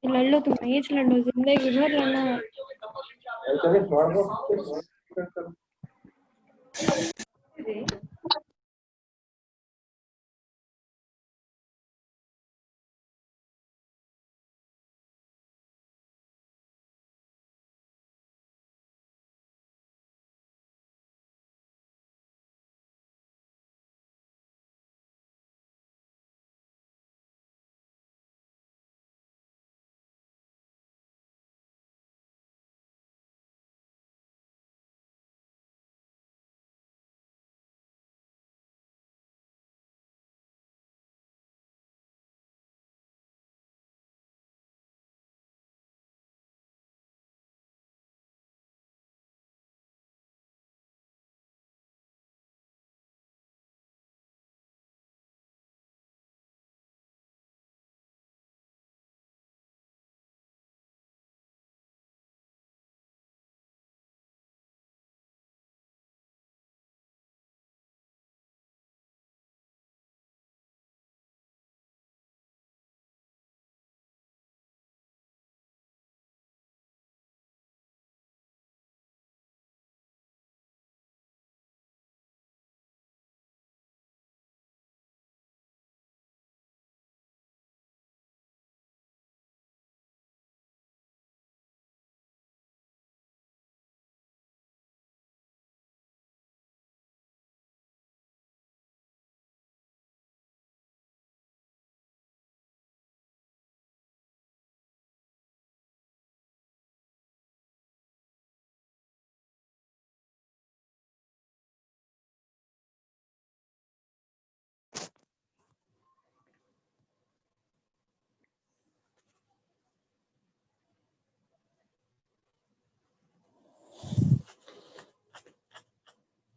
लड़ लो तुम, ये लड़ लो, जिंदगी भर लड़ना।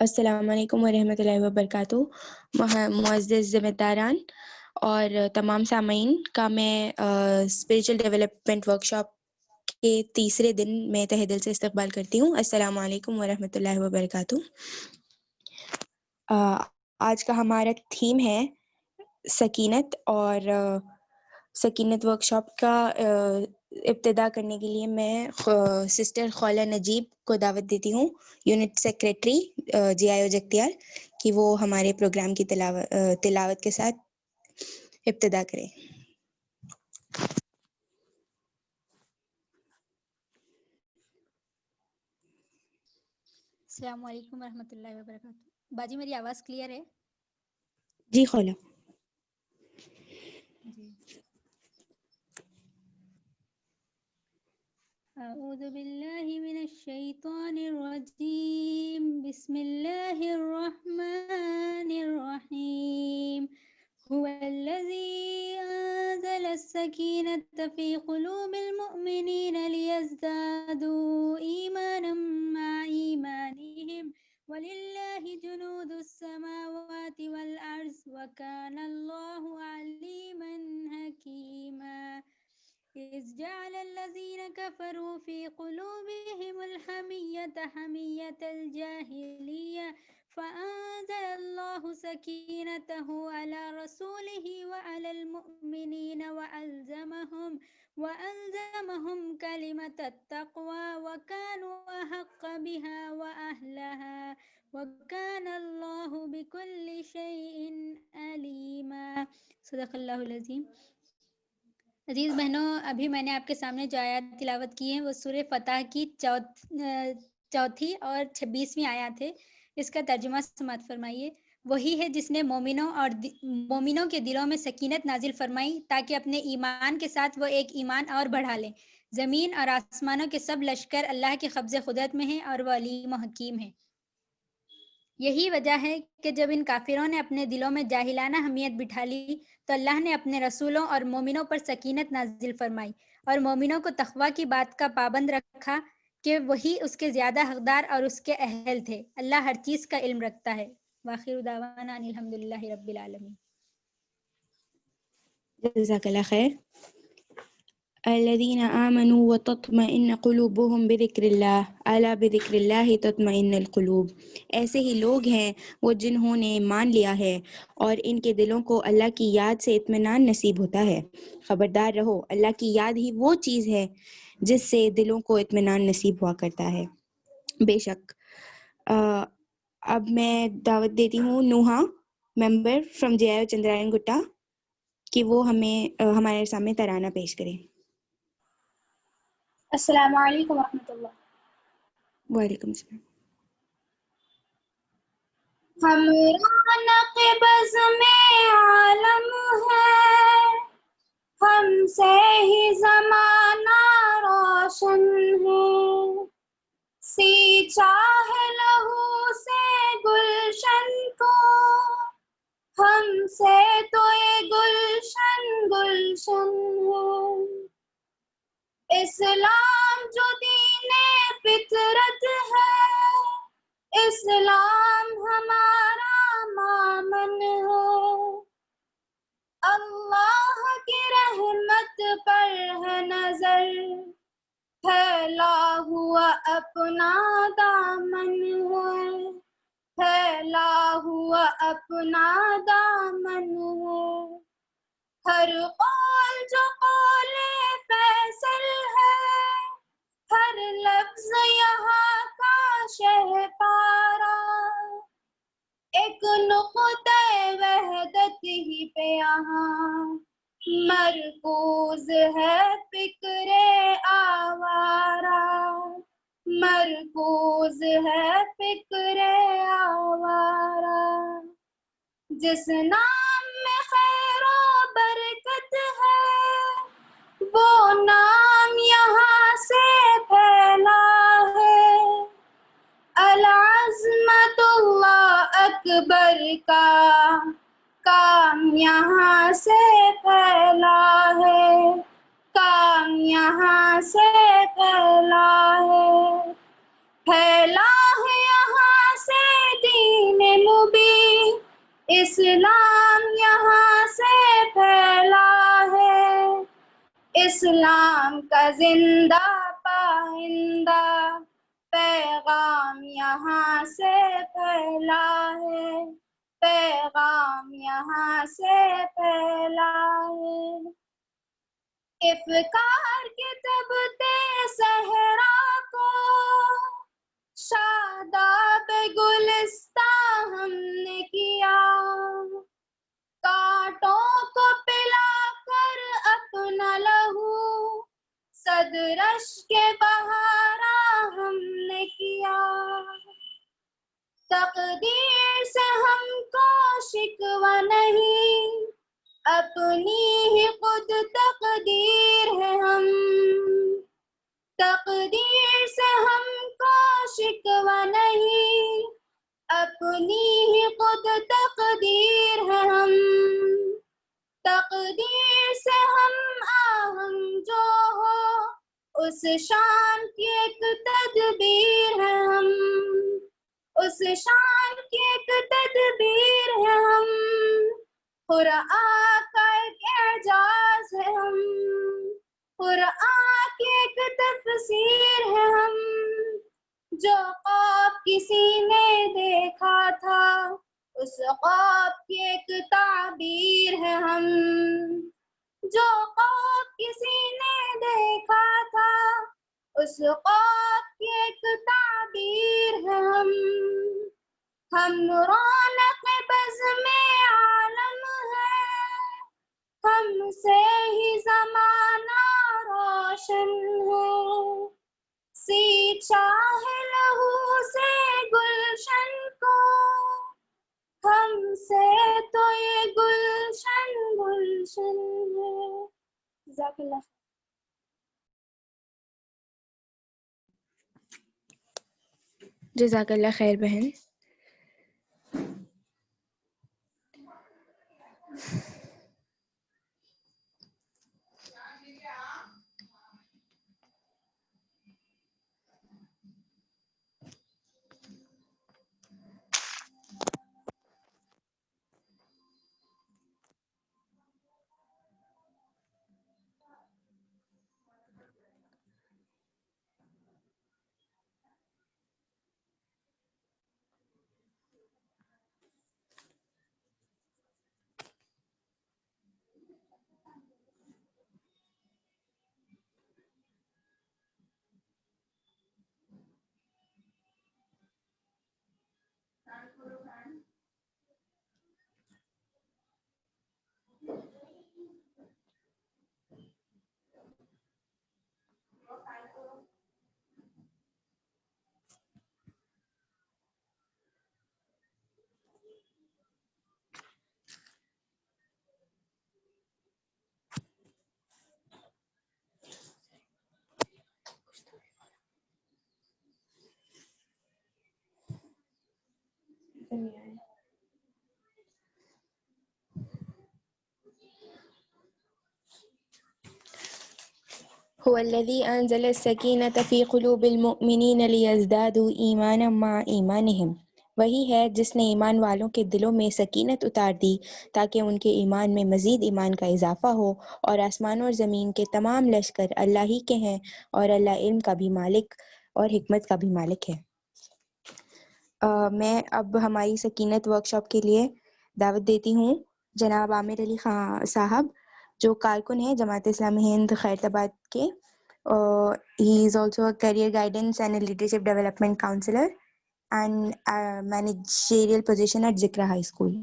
अस्सलामु अलैकुम वरहमतुल्लाहि वबरकातुहू। मुअज़्ज़िज़ ज़िम्मेदारान और तमाम सामीन का मैं स्पिरिचुअल डेवलपमेंट वर्कशॉप के तीसरे दिन में तहे दिल से इस्तकबाल करती हूँ। अस्सलामु अलैकुम वरहमतुल्लाहि वबरकातुहू। आज का हमारा थीम है सकीनत, और सकीनत वर्कशॉप का इब्तिदा करने के लिए मैं सिस्टर खौला नजीब को दावत देती हूँ, यूनिट सेक्रेटरी जीआईओ जख्तियार, कि वो हमारे प्रोग्राम की तिलावत के साथ इब्तिदा करें। अस्सलामु अलैकुम रहमतुल्लाहि व बरकातुहू। बाजी मेरी आवाज़ क्लियर है? जी खौला। जी। अऊज़ु बिल्लाहि मिनश शैतानिर रजीम। बिस्मिल्लाहिर रहमानिर रहीम। हुवल्लज़ी अंज़लस सकीनता फ़ी क़ुलूबिल मुअमिनीना लियज़दादू ईमानम मा ईमानिहिम वलिल्लाहि जुनूदुस समावाति वल अर्ज़ व कानल्लाहु अलीमन हकीमा। इज़ जअलल्लज़ीना कफ़रू फ़ी क़ुलूबिहिमुल हमिय्यता हमिय्यतल जाहिलिय्या फ़अंज़लल्लाहु सकीनतहु अला रसूलिहि व अलल मुअमिनीना व अल्ज़महुम कलिमतत तक़वा व कानू अहक़्क़ बिहा व अहलहा व कानल्लाहु बिकुल्लि शैइन अलीमा। सदक़ल्लाहुल अज़ीम। अजीज़ बहनों, अभी मैंने आपके सामने जो आयत तिलावत की है वो सूरह फतह की चौथी और 26वीं आयत है। इसका तर्जुमा समाअत फरमाइए। वही है जिसने मोमिनों के दिलों में सकीनत नाजिल फरमाई ताकि अपने ईमान के साथ वो एक ईमान और बढ़ा लें। ज़मीन और आसमानों के सब लश्कर अल्लाह के कब्ज़े खुदरत में हैं और वह अलीम व हकीम है। यही वजह है कि जब इन काफिरों ने अपने दिलों में जाहिलाना हमियत बिठा ली तो अल्लाह ने अपने रसूलों और मोमिनों पर सकीनत नाजिल फरमाई और मोमिनों को तक़वा की बात का पाबंद रखा कि वही उसके ज़्यादा हकदार और उसके अहल थे। अल्लाह हर चीज़ का इल्म रखता है। वाखिर दावाना अनिल हम्दुलिल्लाहि रब्बिल आलमीन। जज़ाकल्लाह खैर। अल्लज़ीना आमनू व तत्मइन्नु क़ुलूबुहुम बिज़िक्रिल्लाह अला बिज़िक्रिल्लाहि तत्मइन्नुल क़ुलूब। ऐसे ही लोग हैं वो जिन्होंने मान लिया है और इनके दिलों को अल्लाह की याद से इत्मीनान नसीब होता है। खबरदार रहो, अल्लाह की याद ही वो चीज़ है जिससे दिलों को इत्मीनान नसीब हुआ करता है। बेशक अब मैं दावत देती हूँ Nuha, member from JIO Chandrayangutta, कि वो हमें हमारे सामने तराना पेश करें। अस्सलामु अलैकुम रहमतुल्लाह। वालेकुम सलाम। हम रौनक बज़ में आलम है, हमसे ही ज़माना रोशन है। सींचा है लहू से गुलशन को, हमसे तो ये गुलशन गुलशन है। इस्लाम जो दीने फितरत है, इस्लाम हमारा मामन है। अल्लाह की रहमत पर है नजर, फैला हुआ अपना दामन है, फैला हुआ अपना दामन है। हर कौल जो कौले फैसल है, हर लफ्ज यहाँ का शहपारा। एक नुक़्ते वहदत ही पे यहाँ मरकूज है फिक्रे आवारा, मरकूज है फिक्रे आवारा। जिस नाम में खैरो बरकत है, वो नाम यहाँ से फैला है। अल-अज़्मतुल्लाह अकबर का काम यहाँ से फैला है, काम यहाँ से फैला है। फैला है यहाँ से दीन मुबीन, इस्लाम यहाँ से फैला है। इस्लाम का जिंदा पाइंदा पैगाम यहाँ से फैला है, पैगाम यहाँ से फैला है। इफ्तार के तबते सहरा को शादाब गुलिस्ता हमने किया, कांटों को पिलाकर अपना लहू सदरश के बहारा हमने किया। तकदीर से हमको शिकवा नहीं, अपनी ही खुद तकदीर है हम। तकदीर से हमको शिकवा नहीं, अपनी ही खुद तकदीर है हम। तकदीर से हम आहंग जो हो, उस शान की एक तदबीर है हम, उस शान की एक तदबीर है हम। कुरान का एक एजाज है हम, कुरान की एक तफसीर है हम। जो ख्वाब किसी ने देखा था, उस ख्वाब की एक ताबीर है हम। जो ख्वाब किसी ने देखा था, उस ख्वाब की एक ताबीर है हम। हम रौनक बज़ में आलम है, हमसे ही ज़माना रोशन है। सींचा है लहू से गुलशन को, हमसे तो ये गुलशन गुलशन है। जज़ाकल्लाह। जज़ाकल्लाह खैर बहन। आंसर नहीं आया। हुवल्लज़ी अंज़ला अस्सकीनता फ़ी क़ुलूबिल मुअमिनीना लियज़दादू ईमानन मअ ईमानिहिम, वही है जिसने ईमान वालों के दिलों में सकीनत उतार दी ताकि उनके ईमान में मज़ीद ईमान का इजाफ़ा हो। और आसमान और ज़मीन के तमाम लश्कर अल्लाह ही के हैं और अल्लाह इल्म का भी मालिक और हिकमत का भी मालिक है। मैं अब हमारी सकीनत वर्कशॉप के लिए दावत देती हूँ जनाब आमिर अली खां साहब, जो कारकुन हैं जमात इस्लामी हिंद खैरताबाद के। He is also a career guidance and leadership development counsellor and managerial position at Zikra High School.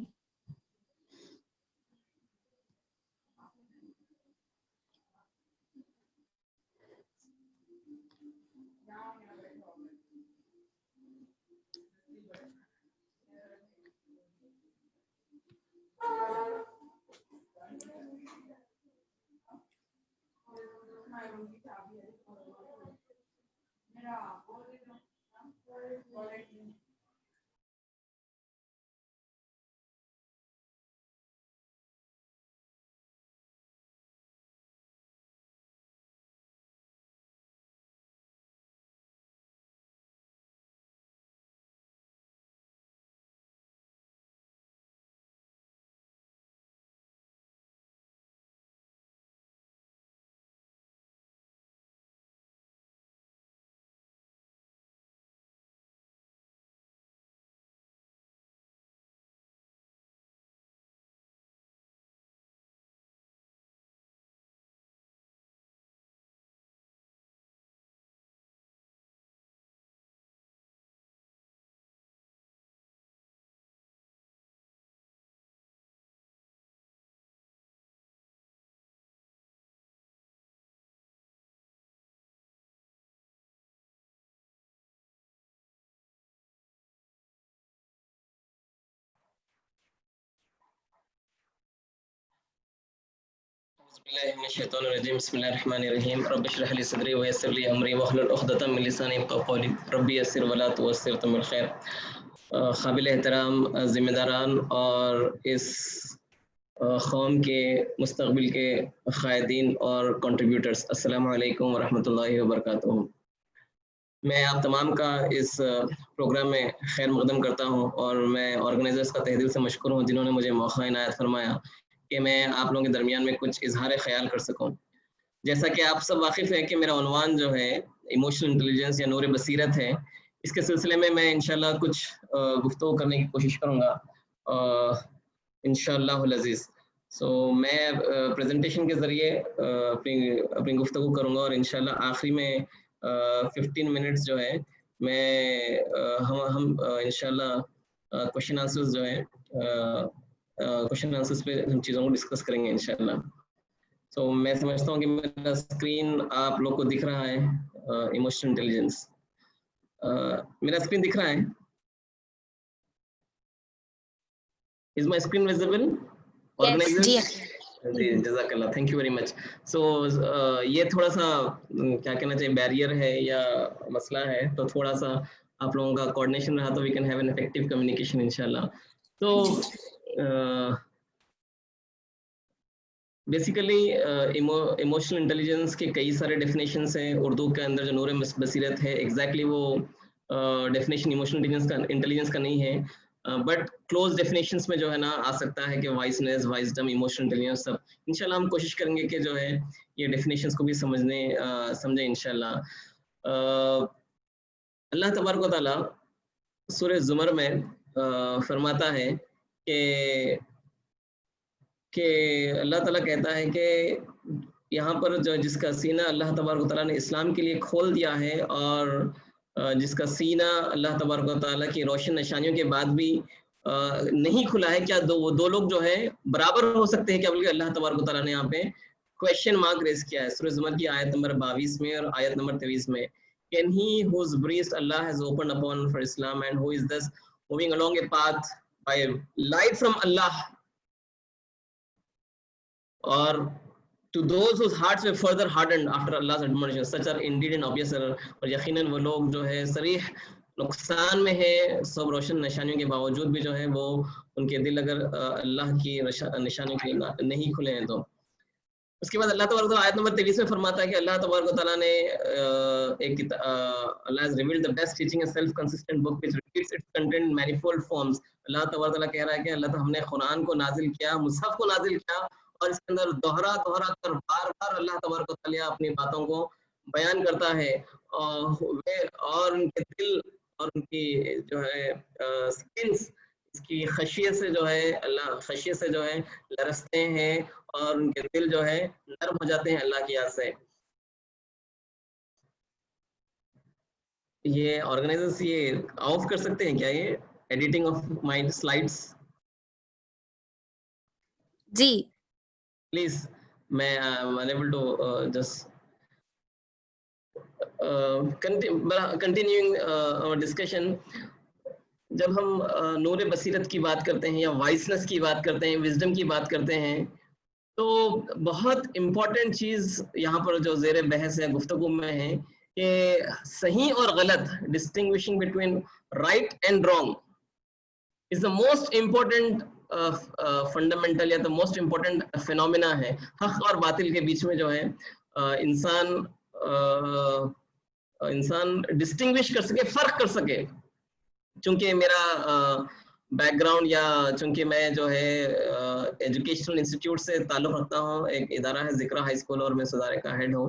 बिस्मिल्लाहिर्रहमानिर्रहीम रब्बि इश्रह ली सदरी व यस्सिर ली अमरी वहलुल उक़दतम मिन लिसानी यफ़क़हू क़ौली रब्बि यस्सिर वला तुअस्सिर तुमिल खैर। काबिल एहतराम ज़िम्मेदारान और इस कौम के मुस्तक़बिल के क़ायदीन और कंट्रीब्यूटर्स, अस्सलामु अलैकुम व रहमतुल्लाहि व बरकातुहू। मैं आप तमाम का इस प्रोग्राम में खैर मक़दम करता हूँ और मैं ऑर्गेनाइज़र्स का तहे दिल से मशकूर हूँ जिन्होंने मुझे मौका इनायत फरमाया कि मैं आप लोगों के दरमियान में कुछ इजहार ख्याल कर सकूं। जैसा कि आप सब वाकिफ़ हैं कि मेरा उन्वान जो है इमोशनल इंटेलिजेंस या नूर बसीरत है, इसके सिलसिले में मैं इंशाल्लाह कुछ गुफ्तगू करने की कोशिश करूँगा इंशाअल्लाहुल अज़ीज़। मैं प्रेजेंटेशन के ज़रिए अपनी गुफ्तगू करूँगा और इंशाल्लाह आखिरी में 15 मिनट्स जो है मैं हम इंशाल्लाह क्वेश्चन आंसर्स जो है क्वेश्चन आंसर्स पे हम चीज़ों को डिस्कस करेंगे इंशाल्लाह। मैं समझता हूँ कि मेरा स्क्रीन आप लोग को दिख रहा है। इमोशनल इंटेलिजेंस, मेरा स्क्रीन दिख रहा है? Is my screen visible? Organizers जी, जज़ाकल्लाह, थैंक यू वेरी मच। ये थोड़ा सा क्या कहना चाहिए बैरियर है या मसला है, तो थोड़ा सा आप लोगों का कोऑर्डिनेशन रहा तो we can have an effective communication इंशाल्लाह। तो बेसिकली इमोशनल इंटेलिजेंस के कई सारे डेफिनेशंस हैं। उर्दू के अंदर जो नूर बसीरत है एग्जैक्टली वो डेफिनेशन इमोशनल इंटेलिजेंस का नहीं है, बट क्लोज डेफिनेशंस में जो है ना आ सकता है कि वाइसनेस, वाइजडम, इमोशनल इंटेलिजेंस सब। इंशाल्लाह हम कोशिश करेंगे कि जो है ये डेफिनेशंस को भी समझें इंशाल्लाह। अल्लाह तबारक व तआला सूरह ज़ुमर में फरमाता है कि अल्लाह ताला कहता है कि यहाँ पर जो जिसका सीना अल्लाह तबारक व तआला ने इस्लाम के लिए खोल दिया है और जिसका सीना अल्लाह तबारक व तआला की रोशन निशानियों के बाद भी नहीं खुला है, क्या वो दो लोग जो है बराबर हो सकते हैं क्या? बल्कि अल्लाह तबारक व तआला ने यहाँ पे क्वेश्चन मार्क रेज किया है सूरह ज़ुमर की आयत नंबर 22 में और आयत नंबर 23 में। Can he whose breast Allah has opened upon for Islam and who is thus moving along a path by light from Allah, or to those whose hearts were further hardened after Allah's admonition, such are indeed an obvious error। और यकीनन वो लोग जो है सरीह नुकसान में है, सब रोशन निशानियों के बावजूद भी जो है वो उनके दिल अगर अल्लाह की निशानियों के लिए नहीं खुले हैं तो। उसके बाद अल्लाह तबारक व तआला आयत नंबर 23 में फरमाता है कि अल्लाह तबारक व तआला ने अल्लाह has revealed the best teaching, a self consistent book which repeats its content in manifold forms। अल्लाह तबारक व तआला कह रहा है कि अल्लाह हमने कुरान को नाजिल किया, मुसहफ को नाजिल किया और इसके अंदर दोहरा कर बार-बार अल्लाह तबारक व तआला अपनी बातों को बयान करता है और उनके दिल और उनकी जो है स्किन्स इसकी खशियत से जो है अल्लाह खशियत से जो है लरसते हैं और उनके दिल जो है नर्म हो जाते हैं अल्लाह की याद से। ये ऑर्गेनाइजर्स ये ऑफ कर सकते हैं क्या, ये एडिटिंग ऑफ माय स्लाइड्स? जी प्लीज, मैं unable to just continuing our discussion. जब हम नूर बसीरत की बात करते हैं या वाइसनेस की बात करते हैं, विजडम की बात करते हैं, तो बहुत इम्पोर्टेंट चीज़ यहाँ पर जो ज़ेर बहस है गुफ्तगू में है कि सही और गलत, distinguishing between right and wrong is the most important fundamental या द मोस्ट इम्पोर्टेंट फिनोमिना है। हक और बातिल के बीच में जो है इंसान डिस्टिंग्विश कर सके, फ़र्क कर सके। चूंकि मेरा बैकग्राउंड या चूंकि मैं जो है एजुकेशनल इंस्टीट्यूट से ताल्लुक़ रखता हूँ, एक इदारा है ज़िक्रा हाई स्कूल और मैं सुधारे का हेड हूँ,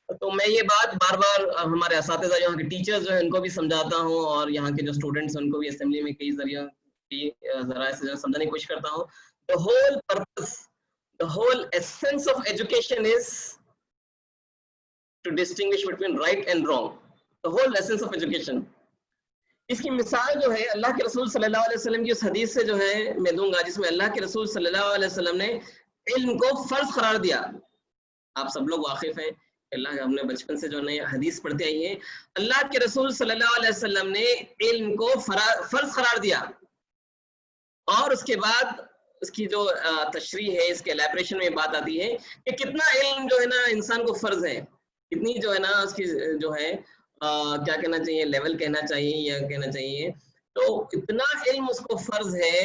तो मैं ये बात बार बार हमारे असातिज़ा यहाँ के टीचर्स जो है उनको भी समझाता हूँ और यहाँ के जो स्टूडेंट्स हैं उनको भी असेंबली में कई ज़राए से जो समझाने की कोशिश करता हूँ। The whole purpose, the whole essence of education is to distinguish between right and wrong, the whole essence of education. इसकी मिसाल जो है अल्लाह के रसूल सल्लल्लाहु अलैहि वसल्लम की उस हदीस से जो है मैं दूंगा, जिसमें अल्लाह के रसूल सल्लल्लाहु अलैहि वसल्लम ने इल्म को फर्ज करार दिया। आप सब लोग वाकिफ हैं, अल्लाह हमने बचपन से जो है हदीस पढ़ते आई है, अल्लाह के रसूल सल्लल्लाहु अलैहि वसल्लम ने इल्म को फर्ज करार दिया और उसके बाद उसकी जो तशरीह है, इसके एलैबोरेशन में बात आती है कि कितना इल्म जो है ना इंसान को फर्ज है, कितनी जो है ना उसकी जो है क्या कहना चाहिए, लेवल कहना चाहिए या कहना चाहिए, तो इतना इल्म उसको फर्ज है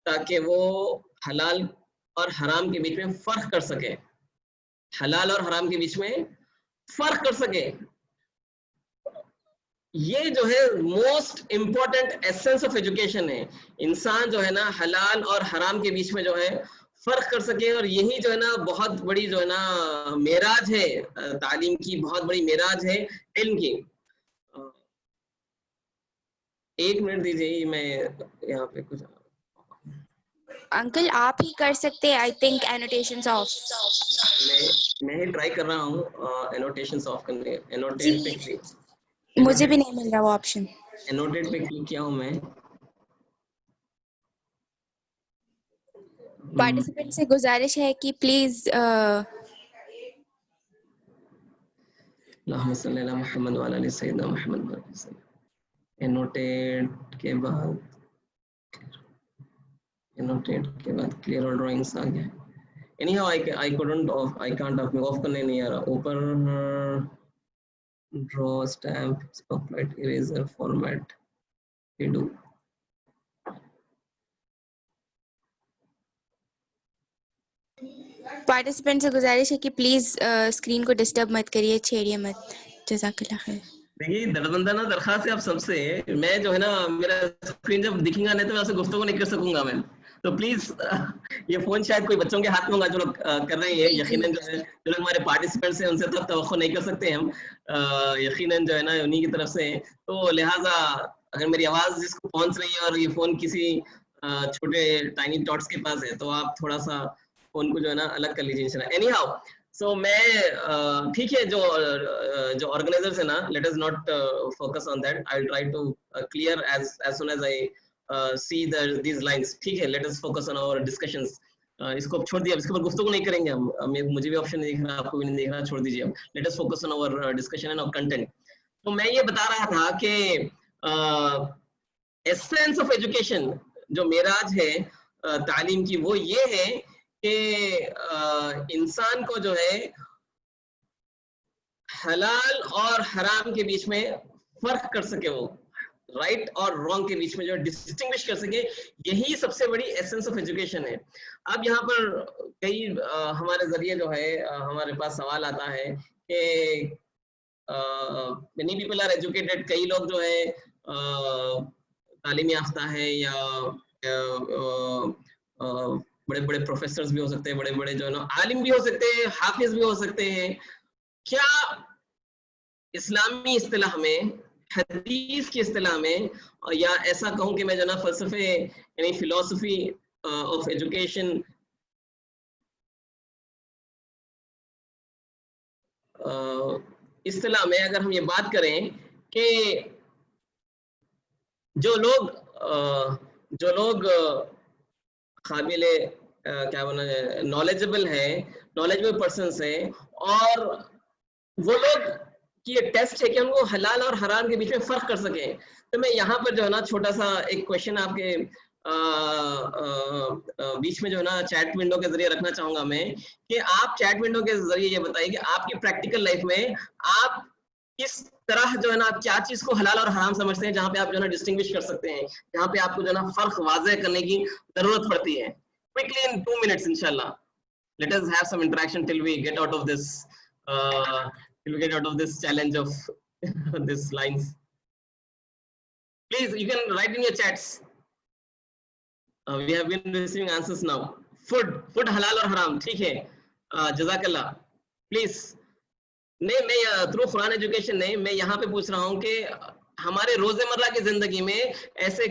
ताकि वो हलाल और हराम के बीच में फर्क कर सके, हलाल और हराम के बीच में फर्क कर सके। ये जो है most important essence of education है, इंसान जो है ना हलाल और हराम के बीच में जो है फर्क कर सके। और यही जो है ना बहुत बड़ी जो है ना मेराज है तालीम की, बहुत बड़ी मेराज है इल्म की। एक मिनट दीजिए, मैं यहाँ पे कुछ अंकल आप ही कर सकते हैं, आई थिंक एनोटेशंस ऑफ। मैं ही ट्राई कर रहा हूँ एनोटेशंस ऑफ करने, एनोटेट पे क्लिक, मुझे भी नहीं मिल रहा वो ऑप्शन। एनोटेट पे क्लिक किया हूँ मैं। पार्टिसिपेंट से गुजारिश है कि प्लीज अल्लाहुम्मा सल्ली अला मुहम्मद व अला आलि सय्यिदना मुहम्मद। एनोटेट के बाद क्लियर ऑल ड्राइंग्स आ गया। एनीहाउ आई कांट ऑफ करने नहीं आ रहा। ऊपर draw stamp spotlight eraser format redo. Participant से गुजारिश है कि प्लीज स्क्रीन को डिस्टर्ब मत करिए, छेड़िए मत। जज़ाकल्लाह खैर। देखिए दरबंदाना दरखास्त है आप सबसे, मैं जो है ना मेरा स्क्रीन जब दिखेगा नहीं तो मैं आपसे गुफ्तगू नहीं कर सकूंगा मैं, तो प्लीज ये फोन शायद कोई बच्चों के हाथ में होगा जो लोग कर रहे हैं। यकीनन जो है जो लोग हमारे पार्टिसिपेंट्स हैं उनसे तो तवक्को नहीं कर सकते हम, यकीनन जो है ना उन्हीं की तरफ से, तो लिहाजा अगर मेरी आवाज जिसको पहुंच रही है और ये फोन किसी छोटे टाइनी डॉट्स के पास है तो आप थोड़ा सा फोन को जो है ना अलग कर लीजिए। एनी हाउ सो मैं ठीक है, जो ऑर्गेनाइजर्स है ना, let us not focus on that, I will try to clear as soon as I see these lines. ठीक है, let us focus on our discussions. इसको छोड़ दिया, इसके ऊपर गुफ्तगू नहीं करेंगे हम, मुझे भी ऑप्शन नहीं दिख रहा, आपको भी नहीं दिख रहा, छोड़ दीजिए। Let us focus on our discussion and our content. तो मैं ये बता रहा था कि एसेंस ऑफ एजुकेशन जो मेराज है तालीम की, वो ये है कि इंसान को जो है हलाल और हराम के बीच में फर्क कर सके, वो राइट और रॉन्ग के बीच में जो डिस्टिंग्विश कर सके, यही सबसे बड़ी एसेंस ऑफ एजुकेशन है। अब यहाँ पर कई हमारे जरिए जो है हमारे पास सवाल आता है कि मेनी पीपल आर एजुकेटेड, कई लोग जो है तालीम याफ्ता है या बड़े बड़े प्रोफेसर्स भी हो सकते हैं, बड़े बड़े जो है ना आलिम भी हो सकते हैं, हाफिज भी हो सकते हैं। क्या इस्लामी इस्तिलाह में, हदीस की इस्तिलाह में, या ऐसा कहूं कि मैं जो ना फलसफे यानी फिलोसफी ऑफ एजुकेशन इस्तिलाह में अगर हम ये बात करें कि जो लोग काबिले क्या बोला जाए, नॉलेजेबल पर्सन्स हैं, और वो लोग कि ये टेस्ट है कि उनको हलाल और हराम के बीच में फर्क कर सके। तो मैं यहाँ पर जो है ना छोटा सा एक क्वेश्चन आपके बीच में जो है ना चैट विंडो के जरिए रखना चाहूंगा मैं, कि आप चैट विंडो के जरिए ये बताइए कि आपकी प्रैक्टिकल लाइफ में आप किस तरह जो है ना क्या चीज को हलाल और हराम समझते हैं, जहाँ पे आप जो है ना डिस्टिंग्विश कर सकते हैं, जहाँ पे आपको जो है ना फर्क वाज़ेह करने की जरूरत पड़ती है। क्विकली इन 2 minutes इंशाल्लाह, let us have some interaction till we get out of this challenge of these lines. Please, you can write in your chats. We have been receiving answers now. Food halal और हराम, ठीक है, जज़ाकल्लाह। Please नहीं, मैं through Quran education नहीं, मैं यहाँ पे पूछ रहा हूँ कि हमारे रोजमर्रा की जिंदगी में ऐसे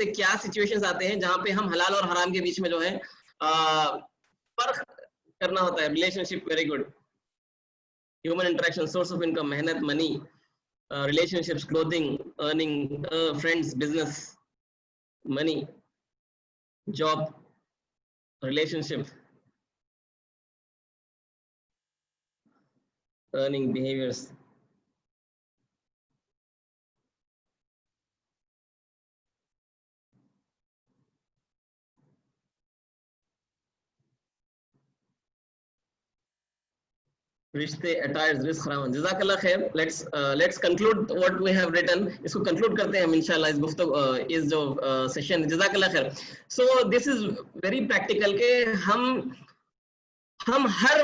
क्या सिचुएशंस आते हैं जहाँ पे हम हलाल और हराम के बीच में जो है फर्क करना होता है। Relationship, very good. Human interaction, source of income, मेहनत, money, relationships, clothing, earning, friends, business, money, job, relationship, earning, behaviors. रिश्ते, attires, रिस्क, हराम। जज़ाकल्लाह खैर। Let's conclude what we have written. इसको conclude करते हैं हम इंशाल्लाह इस गुफ्तगू, इस जो सेशन। जज़ाकल्लाह खैर। So this is very practical के हम हर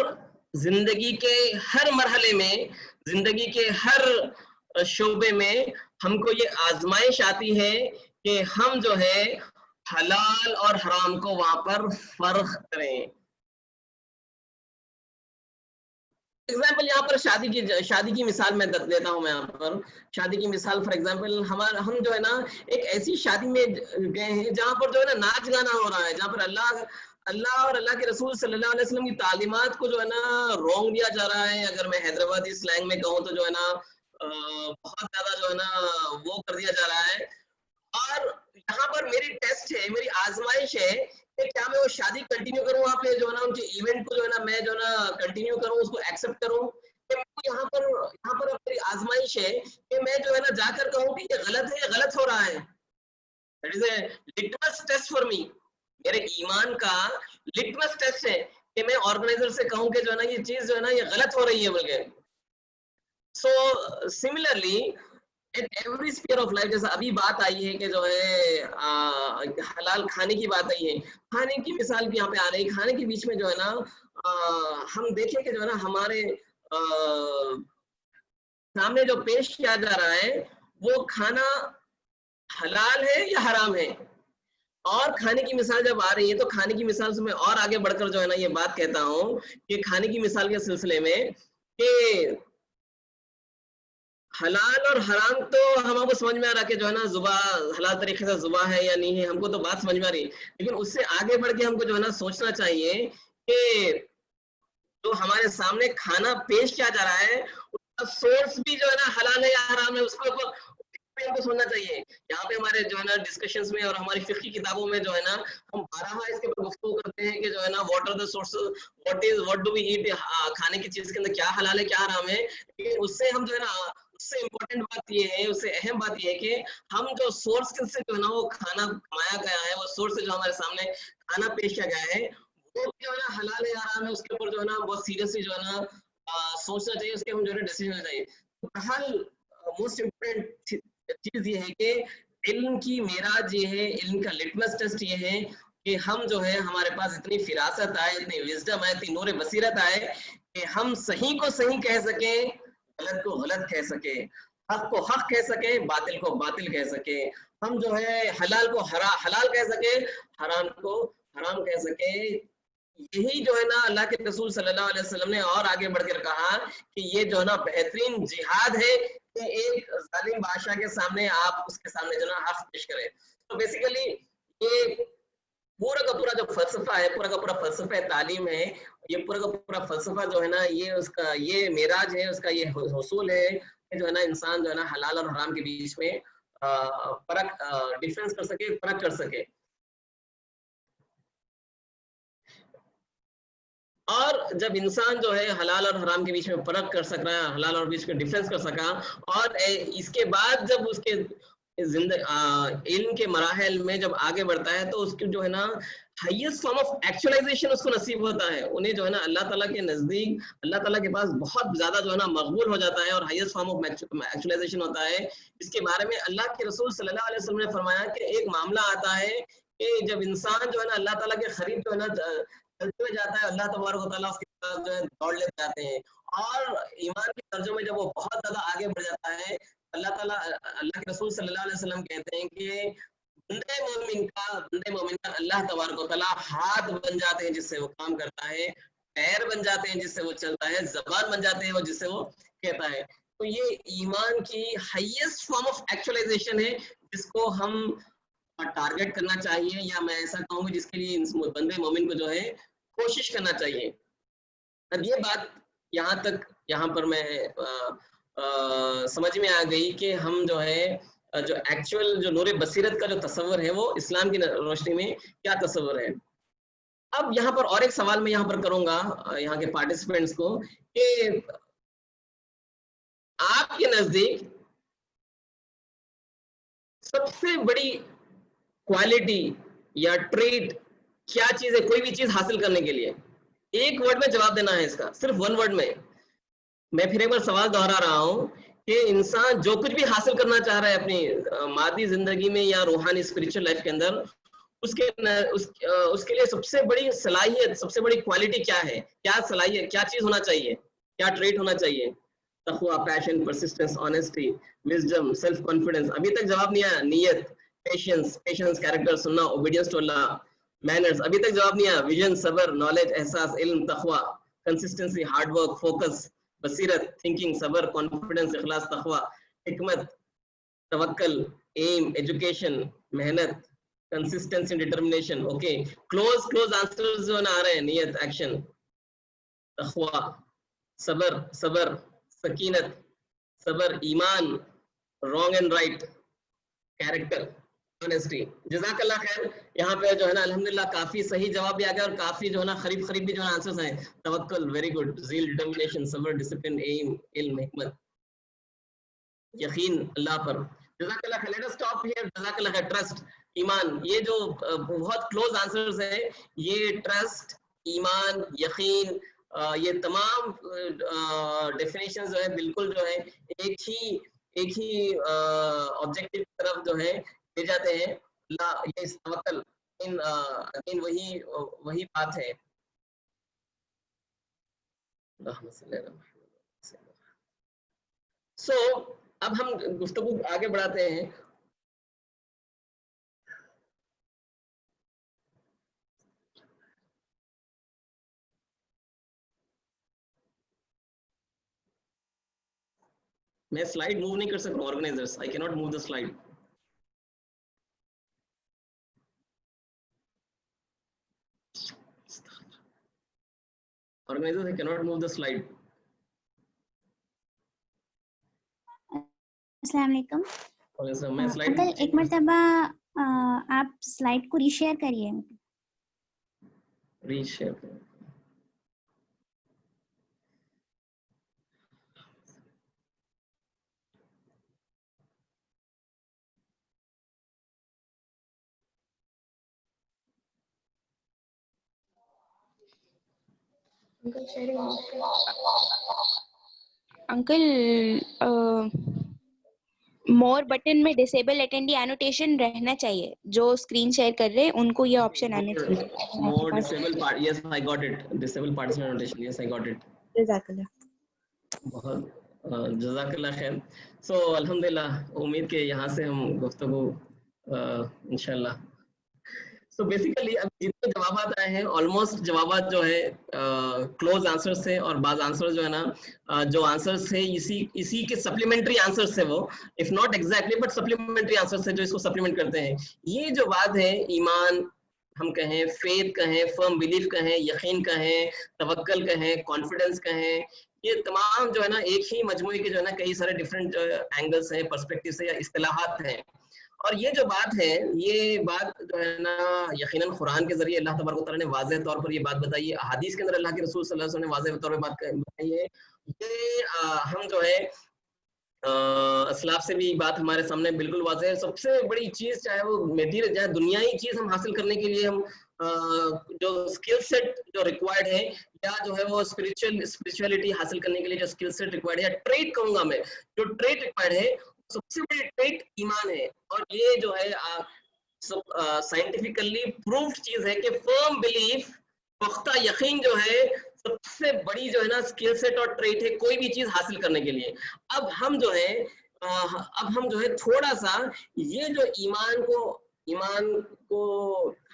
जिंदगी के हर मरहले में, जिंदगी के हर शोबे में हमको ये आजमाइश आती है कि हम जो है हलाल और हराम को वहां पर फर्क करें। एग्जाम्पल यहाँ पर शादी की मिसाल मैं देता हूँ। मैं यहाँ पर शादी की मिसाल, फॉर एग्जाम्पल हम जो है ना एक ऐसी शादी में गए हैं जहाँ पर जो है ना नाच गाना हो रहा है, जहाँ पर अल्लाह और अल्लाह के रसूल सल्लल्लाहु अलैहि वसल्लम की तालीमात को जो है ना रोंग दिया जा रहा है। अगर मैं हैदराबादी स्लैंग में कहूँ तो जो है ना बहुत ज्यादा जो है ना वो कर दिया जा रहा है। और यहाँ पर मेरी टेस्ट है, मेरी आजमाइश है कि क्या मैं वो शादी कंटिन्यू करूँ, वहाँ पे जो है ना उनके इवेंट को जो है ना मैं जो है ना कंटिन्यू करूँ, उसको एक्सेप्ट करूँ। यहाँ पर मेरी आजमाइश है कि मैं जो है ना जाकर कहूँ कि ये गलत है, ये गलत हो रहा है। That is a litmus test for me. मेरे ईमान का लिटमस टेस्ट है कि मैं ऑर्गेनाइजर से कहूँ कि जो है ना ये चीज जो है ना ये गलत हो रही है बोल के। So similarly in every sphere of life, जैसा अभी बात आई है कि जो है हलाल खाने की बात आई है, खाने की मिसाल भी यहाँ पे आ रही है। खाने के बीच में जो है ना हम देखें कि जो है ना हमारे सामने जो पेश किया जा रहा है वो खाना हलाल है या हराम है। और खाने की मिसाल जब आ रही है तो खाने की मिसाल से मैं और आगे बढ़कर जो है ना ये बात कहता हूँ कि खाने की मिसाल के सिलसिले में कि हलाल और हराम तो हमको समझ में आ रहा है कि जो है ना जुबा हलाल तरीके से जुबा है या नहीं है, हमको तो बात समझ में आ रही है। लेकिन उससे आगे बढ़ के हमको जो है ना सोचना चाहिए कि जो हमारे सामने खाना पेश किया जा रहा है उसका सोर्स भी जो है ना हलाल है या हराम है, उसके ऊपर हमको सोचना चाहिए। यहाँ पे हमारे जो है ना डिस्कशंस में और हमारी फिक्र की किताबों में जो है ना हम बारहा इसके ऊपर गुफ्तगू करते हैं कि जो है ना what are the sources, what do we eat, खाने की चीज के अंदर क्या हलाल है क्या हराम है। लेकिन उससे हम जो है ना उससे इम्पोर्टेंट बात ये है, उससे अहम बात ये है कि हम जो सोर्स से जो है ना वो खाना कमाया गया है, वो सोर्स से जो हमारे सामने खाना पेश किया गया है वो जो है ना हलाल है हराम है, उसके ऊपर जो है ना बहुत सीरियसली जो है ना सोचना चाहिए, उसके हम जो है डिसीजन लेना चाहिए। हल मोस्ट इम्पोर्टेंट चीज ये है कि इल्म की मेराज ये है, इल्म का लिटमस टेस्ट ये है कि हम जो है हमारे पास इतनी फिरासत आए, इतनी विजडम आए, इतनी नूर बसीरत आए कि हम सही को सही कह सके, गलत को गलत कह सके, हक को हक कह सके, बातिल को बातिल कह सके, हम जो है हलाल को हलाल कह सके, हराम को हराम कह सके। यही जो है ना अल्लाह के रसूल सल्लल्लाहु अलैहि वसल्लम ने और आगे बढ़कर कहा कि ये जो है ना बेहतरीन जिहाद है कि एक जालिम बादशाह के सामने आप उसके सामने जो है ना हक पेश करें। तो बेसिकली ये पूरा का पूरा जो फलसफा है, पूरा का पूरा फलसफा तालीम है, ये पूरा का पूरा फलसफा जो है ना ये उसका ये मेराज है, उसका ये हुसूल है कि जो है ना इंसान जो है ना हलाल और हराम के बीच में फर्क डिफरेंस कर सके, फर्क कर सके। और जब इंसान जो है हलाल और हराम के बीच में फर्क कर सक रहा है, हलाल और बीच में डिफरेंस कर सका, और इसके बाद जब उसके इल्म के मराहल में जब आगे बढ़ता है तो उसकी जो है ना हाईएस्ट फॉर्म ऑफ एक्चुअलाइजेशन उसको नसीब होता है। उन्हें जो है ना अल्लाह ताला के नजदीक, अल्लाह ताला के पास बहुत ज्यादा जो है ना मकबूल हो जाता है और हाईएस्ट फॉर्म ऑफ एक्चुअलाइजेशन होता है। इसके बारे में अल्लाह के रसूल सल्लल्लाहु अलैहि वसल्लम ने फरमाया कि एक मामला आता है कि जब इंसान जो है ना अल्लाह ताला के करीब जो है ना चलते हुए जाता है, अल्लाह तबारक व तआला उसके पास जो है दौड़ ले जाते हैं, और ईमान के दर्जों में जब वो बहुत ज्यादा आगे बढ़ जाता है, अल्लाह ताला, अल्लाह के रसूल सल्लल्लाहु अलैहि वसल्लम कहते हैं कि बंदे मोमिन का अल्लाह तबारक व तआला हाथ बन जाते हैं जिससे वो काम करता है, पैर बन जाते हैं जिससे वो चलता है, जबान बन जाते हैं वो जिससे वो कहता है। तो ये ईमान की हाईएस्ट फॉर्म ऑफ एक्चुअलाइजेशन है जिसको हम टारगेट करना चाहिए, या मैं ऐसा कहूंगा जिसके लिए बंदे मोमिन को जो है कोशिश करना चाहिए। अब ये बात यहाँ पर मैं समझ में आ गई कि हम जो है जो एक्चुअल जो नूर बसीरत का जो तस्वर है वो इस्लाम की रोशनी में क्या तस्वर है। अब यहाँ पर और एक सवाल मैं यहाँ पर करूंगा यहाँ के पार्टिसिपेंट्स को कि आपके नजदीक सबसे बड़ी क्वालिटी या ट्रेट क्या चीज है कोई भी चीज हासिल करने के लिए? एक वर्ड में जवाब देना है इसका, सिर्फ वन वर्ड में। मैं फिर एक बार सवाल दोहरा रहा हूं कि इंसान जो कुछ भी हासिल करना चाह रहा है अपनी मादी जिंदगी में या रूहानी स्पिरिचुअल लाइफ के अंदर, उसके लिए सबसे बड़ी सलाहियत, सबसे बड़ी क्वालिटी क्या है? क्या सलाहियत, क्या चीज होना चाहिए, क्या ट्रेट होना चाहिए? तकवा, passion, persistence, honesty, wisdom, self confidence. अभी तक जवाब नहीं आया। नियत, पेशेंस, कैरेक्टर, सुनना, ओबीडियंस टू अल्लाह, मैनर्स। अभी तक जवाब नहीं आया। विजन, सबर, नॉलेज, एहसास, इल्म, तकवा, कंसिस्टेंसी, हार्ड वर्क, फोकस, बसीरत, थिंकिंग, सबर, कॉन्फिडेंस, इखलास, तकवा, हिकमत, तवक्कल, एम, एजुकेशन, मेहनत, consistency, determination. Okay, close answers जो आ रहे हैं। नियत, एक्शन, तकवा, सबर, सकीनत, सबर, ईमान, wrong and right, character, honesty. जज़ाकल्लाह खैर। यहाँ पे जो है ना अल्हम्दुलिल्लाह काफी सही जवाब भी आ गया और काफी जो है ना करीब भी जो है आंसर्स हैं। तवक्कुल, वेरी गुड। ज़ील, डिटर्मिनेशन, सब्र, डिसिप्लिन, एम, इल्म, हिकमत, यकीन अल्लाह पर। जज़ाकल्लाह खैर। Let us stop here. जज़ाकल्लाह खैर। ट्रस्ट, ईमान, ये जो बहुत क्लोज आंसर्स हैं, ये ट्रस्ट, ईमान, यकीन, ये तमाम डेफिनेशन जो है बिल्कुल जो है एक ही ऑब्जेक्टिव की तरफ जो है ले जाते हैं। ये तवक्कल इन वही बात है। सो अब हम गुफ्तगू आगे बढ़ाते हैं। मैं स्लाइड मूव नहीं कर सकता। Organisers, I can not move the slide. Organizers, I cannot move the slide. अस्सलाम वालेकुम। मैं स्लाइड अंकल एक मर्तबा आप स्लाइड को रीशेयर करिए। रीशेयर। अंकल मोर बटन में डिसेबल अटेंडी एनोटेशन रहना चाहिए। जो स्क्रीन शेयर कर रहे हैं उनको ये ऑप्शन आना चाहिए। More disable part, yes I got it, disable participant annotation, yes I got it. बहुत जज़ाकल्लाह खैर। सो अल्हम्दुलिल्लाह, उम्मीद के यहाँ से हम गुफ्तगू इंशाल्लाह। सो बेसिकली अब जितने जवाबात आए हैं ऑलमोस्ट जवाबात जो है क्लोज आंसर्स थे, और बाज़ आंसर जो है ना जो आंसर्स थे इसी के सप्लीमेंट्री आंसर्स थे, वो if not exactly but supplementary answers थे जो इसको सप्लीमेंट करते हैं। ये जो बात है ईमान हम कहें, फेथ कहें, फर्म बिलीफ कहें, यकीन कहें, तवक्कल कहें, कॉन्फिडेंस कहें, ये तमाम जो है ना एक ही मजमूए के जो है ना कई सारे डिफरेंट एंगल्स हैं, पर्सपेक्टिव से या इस्तिलाहात हैं। और ये जो बात है, ये बात जो है ना यकीनन कुरान के जरिए अल्लाह तबारक व तआला ने वाज़ेह तौर पर ये बात बताई है, अहादीस के अंदर अल्लाह के रसूल सल्लल्लाहु अलैहि वसल्लम ने वाज़ेह तौर पर बात बताई है। ये हम जो है असलाफ से भी बात हमारे सामने बिल्कुल वाज़ेह है। सबसे बड़ी चीज चाहे वो मटेरियल, चाहे दुनियाई चीज हम हासिल करने के लिए हम जो स्किल सेट जो रिक्वायर्ड है, या जो है वो स्पिरिचुअलिटी हासिल करने के लिए जो स्किल सेट रिक्वायर्ड है, या ट्रेड कहूंगा मैं, जो ट्रेड रिक्वायर्ड है, सबसे बड़ी ट्रेड ईमान है। और ये जो है साइंटिफिकली प्रूव्ड चीज है कि फर्म बिलीफ, पुख्ता यकीन जो है सबसे बड़ी जो है ना स्किल सेट और ट्रेट है कोई भी चीज हासिल करने के लिए। अब हम जो है थोड़ा सा ये जो ईमान को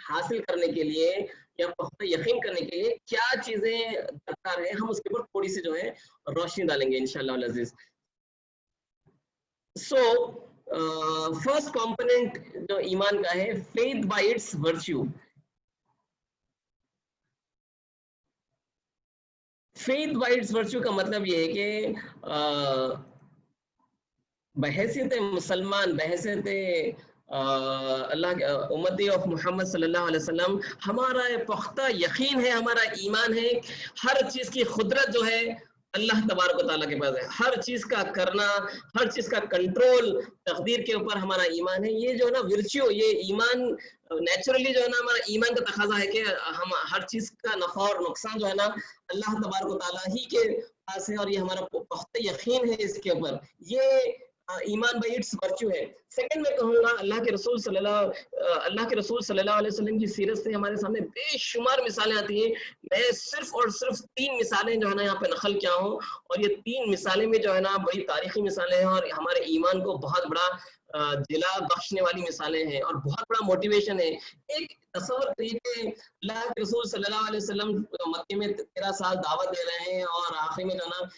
हासिल करने के लिए या पुख्ता यकीन करने के लिए क्या चीजें दरकार है, हम उसके ऊपर थोड़ी सी जो है रोशनी डालेंगे इंशाअल्लाह अज़ीज। सो फर्स्ट कंपोनेंट जो ईमान का है, faith bye it's virtue. Faith bye it's virtue का मतलब ये है कि बहैसियत मुसलमान, बहैसियत अल्लाह उम्मती ऑफ मोहम्मद सल्लल्लाहु अलैहि वसल्लम, हमारा पुख्ता यकीन है, हमारा ईमान है, हर चीज की खुदरत जो है अल्लाह तबारक व तआला के पास है। हर चीज का करना, हर चीज का कंट्रोल तकदीर के ऊपर हमारा ईमान है। ये जो है ना वर्च्यू, ये ईमान नेचुरली जो है ना हमारा ईमान का तकाजा है कि हम हर चीज का नफा और नुकसान जो है ना अल्लाह तबारक व तआला ही के पास है, और ये हमारा पुख्ता यकीन है इसके ऊपर। ये ईमान बाय इट्स वर्च्यू है। सेकंड में कहूँगा अल्लाह के रसूल सल्लल्लाहु अलैहि वसल्लम की सीरत से हमारे सामने बेशुमार मिसालें आती हैं। मैं सिर्फ और सिर्फ 3 मिसालें जो है ना यहाँ पे नकल किया हूँ, और ये 3 मिसालें में जो है ना बड़ी तारीखी मिसालें हैं, और हमारे ईमान को बहुत बड़ा जिला बख्शने वाली मिसालें हैं, और बहुत बड़ा मोटिवेशन है। एक तस्वर करिए कि अल्लाह के रसूल सल्लल्लाहु अलैहि वसल्लम मक्के में 13 साल दावत दे रहे हैं, और आखिर में जो ना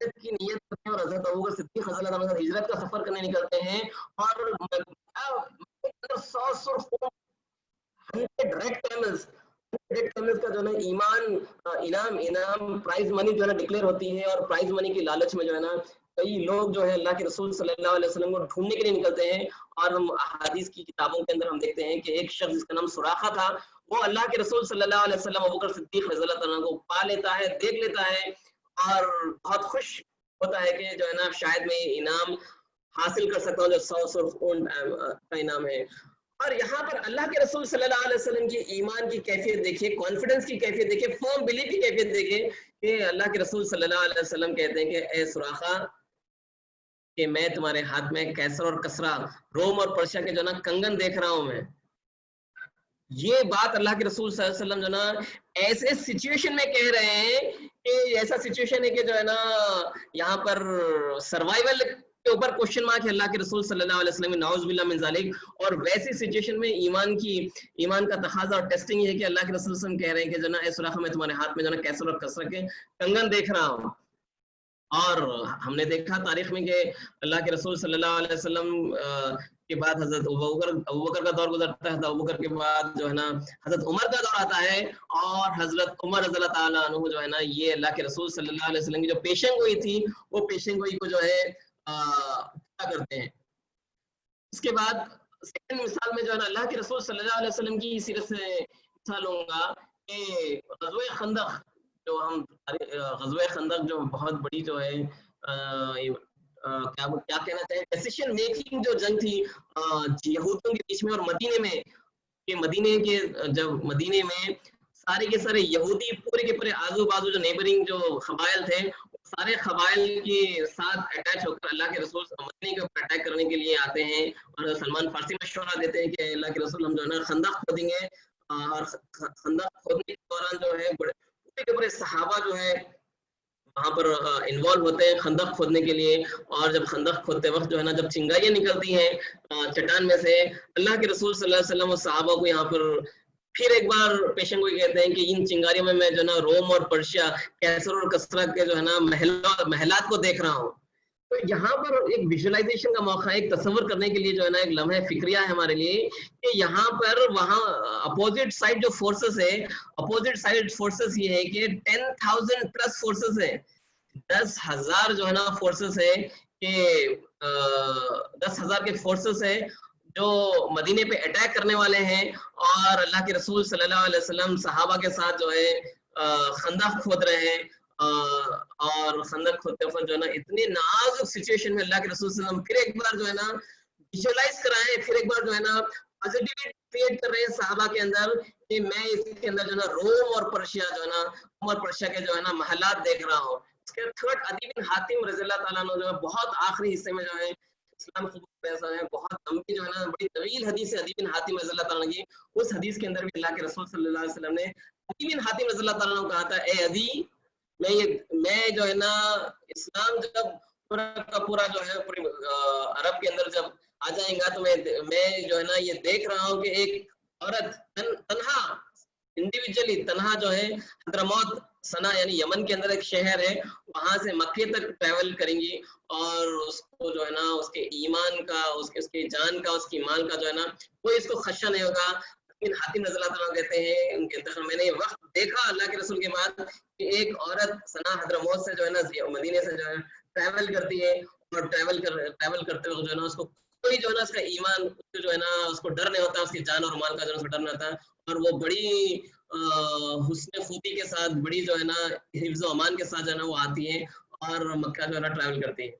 की नियत करते हैं, और हज़रत अबू बकर सिद्दीक़ रज़ियल्लाहु अन्हु हिजरत का सफर करने निकलते हैं, और 100 कैमल्स का जो है ईमान इनाम प्राइज मनी जो है ना डिक्लेयर होती है, और प्राइज मनी की लालच में जो है ना कई लोग जो है अल्लाह के रसूल सल्लल्लाहु अलैहि वसल्लम को ढूंढने के लिए निकलते हैं। और हम हदीस की किताबों के अंदर हम देखते हैं कि एक शख्स जिसका नाम सुराखा था, वो अल्लाह के रसूल सल्लल्लाहु अलैहि वसल्लम अबू बकर सिद्दीक़ रज़ियल्लाहु अन्हु को पा लेता है, देख लेता है, और बहुत खुश होता है कि जो है ना शायद मैं इनाम हासिल कर सकता हूँ जो 100 ऊंट का इनाम है। और यहाँ पर अल्लाह के रसूल सल्लल्लाहु अलैहि वसल्लम की ईमान की कैफियत देखिए, कॉन्फिडेंस की कैफियत देखिए, फर्म बिलीफ की कैफियत देखिए कि अल्लाह के रसूल सल्लल्लाहु अलैहि वसल्लम कहते हैं कि ए सुराखा, कि मैं तुम्हारे हाथ में कैसर और कसरा, रोम और पर्शिया के जो ना कंगन देख रहा हूं मैं। ये बात अल्लाह के रसूल सल्लल्लाहु अलैहि वसल्लम जो ना ऐसे सिचुएशन में कह रहे हैं कि ऐसा सिचुएशन है कि जो है ना यहाँ पर सर्वाइवल के ऊपर क्वेश्चन मार्क है अल्लाह के रसूल सल्लल्लाहु अलैहि वसल्लम, नाउज़ बिल्लाह मिन ज़ालिक। और वैसी सिचुएशन में ईमान का तकाजा और टेस्टिंग ये है कि अल्लाह के रसूल सल्लल्लाहु अलैहि वसल्लम कह रहे हैं कि जो ना ए सुराखा, मैं तुम्हारे हाथ में जो ना कैसर और कसरा के कंगन देख रहा हूँ। और हमने देखा तारीख में कि अल्लाह के रसूल सल्लल्लाहु अलैहि वसल्लम के बाद हजरत अबू बकर का दौर गुजरता है, अबू बकर के बाद जो है ना हजरत उमर का दौर आता है, और हजरत उमर रज़ियल्लाहु ताला अन्हु जो है ना ये अल्लाह के रसूल सल्लल्लाहु अलैहि वसल्लम की जो पेशन गोई थी, वो पेशन गोई को जो है क्या करते हैं। उसके बाद सेकंड मिसाल में जो है ना अल्लाह के रसूल सल्लल्लाहु अलैहि वसल्लम की सीरत से मिसाल लूंगा कि ग़ज़वे खंदक, जो हम ग़ज़वे खंदक जो बहुत बड़ी जो है क्या कहना चाहिए, डिसीजन मेकिंग जो जंग थी यहूदियों के बीच में और मदीने में, कि जब मदीने में सारे के सारे यहूदी पूरे के पूरे आजू बाजू जो नेबरिंग जो कबाइल थे सारे कबाइल के साथ अटैच होकर अल्लाह के रसूल मदीने के ऊपर अटैक करने के लिए आते हैं, और सलमान फारसी मशवरा देते हैं कि अल्लाह के रसूल हम जो है ना खंदक खोदेंगे, और खंदक खोदने के दौरान जो है पूरे के पूरे सहाबा जो है वहां पर इन्वॉल्व होते हैं खंदक खोदने के लिए। और जब खंदक खोदते वक्त जो है ना जब चिंगारियां निकलती हैं चट्टान में से, अल्लाह के रसूल सल्लल्लाहु अलैहि वसल्लम और सहाबा को यहाँ पर फिर एक बार पेशन गोई कहते हैं कि इन चिंगारियों में मैं जो है ना रोम और पर्शिया, कैसर और कसरा के जो है ना महलात को देख रहा हूँ। तो यहाँ पर एक विजुअलाइजेशन का मौका, एक तस्वर करने के लिए जो है ना एक लम्हे फिक्रिया है हमारे लिए कि यहाँ पर वहाँ अपोजिट साइड जो फोर्सेस है, अपोजिट साइड फोर्सेस ये है कि 10,000 प्लस फोर्सेस है, 10,000 जो है ना फोर्सेस है कि 10,000 के फोर्सेस है जो मदीने पे अटैक करने वाले हैं। और अल्लाह के रसूल सल्लल्लाहु अलैहि वसल्लम सहाबा के साथ जो है खंदक खोद रहे हैं, और खंदक खोदते वक्त जो है ना इतनी नाजुक सिचुएशन में अल्लाह के रसूल सल्लल्लाहु अलैहि वसल्लम फिर एक बार जो है ना विजुअलाइज कराएं, फिर एक बार जो है ना पॉजिटिविटी क्रिएट कर रहे हैं सहाबा के अंदर कि मैं इसके अंदर जो है ना रोम और पर्शिया जो है ना, रोम और पर्शिया के जो है ना महलात देख रहा हूँ। इसके थर्ड अदी बिन हातिम रज़ियल्लाहु ताला अन्हु जो है बहुत आखिरी हिस्से में जो है इस्लाम कबूल है, बहुत लंबी जो है ना बड़ी तवील हदीस है अदी बिन हातिम रज़ियल्लाहु ताला की। उस हदीस के अंदर भी अल्लाह के रसूल सल्लल्लाहु अलैहि वसल्लम ने अदी बिन हातिम रज़ियल्लाहु ताला को कहा था, ए अदी मैं जो है ना इस्लाम जब पूरा का पूरा जो है पूरी अरब के अंदर जब आ जाएगा तो मैं जो है ना ये देख रहा हूँ कि एक औरत तन्हा इंडिविजुअली तन्हा जो है हद्रमौत सना यानी यमन के अंदर एक शहर है, वहां से मक्के तक ट्रैवल करेंगी, और उसको जो है ना उसके ईमान का, उसके जान का, उसकी माल का जो है ना कोई इसको खदशा नहीं होगा। लेकिन हातिम रज़ियल्लाहु ताला कहते हैं उनके अंदर मैंने ये वक्त देखा अल्लाह के रसूल के बाद कि एक औरत सना हद्रमौत से जो है ना मदीने से जो है ट्रैवल करती है, और ट्रैवल करते वक्त जो है ना उसको कोई जो है ना उसका ईमान जो है ना उसको डर नहीं होता, उसकी जान और माल का जो है उसको डर नहीं होता, और वो बड़ी हुस्न खूबी के साथ, बड़ी जो है ना हिफ्ज़ अमान के साथ जो है ना वो आती है और मक्का जो है ना ट्रैवल करती है।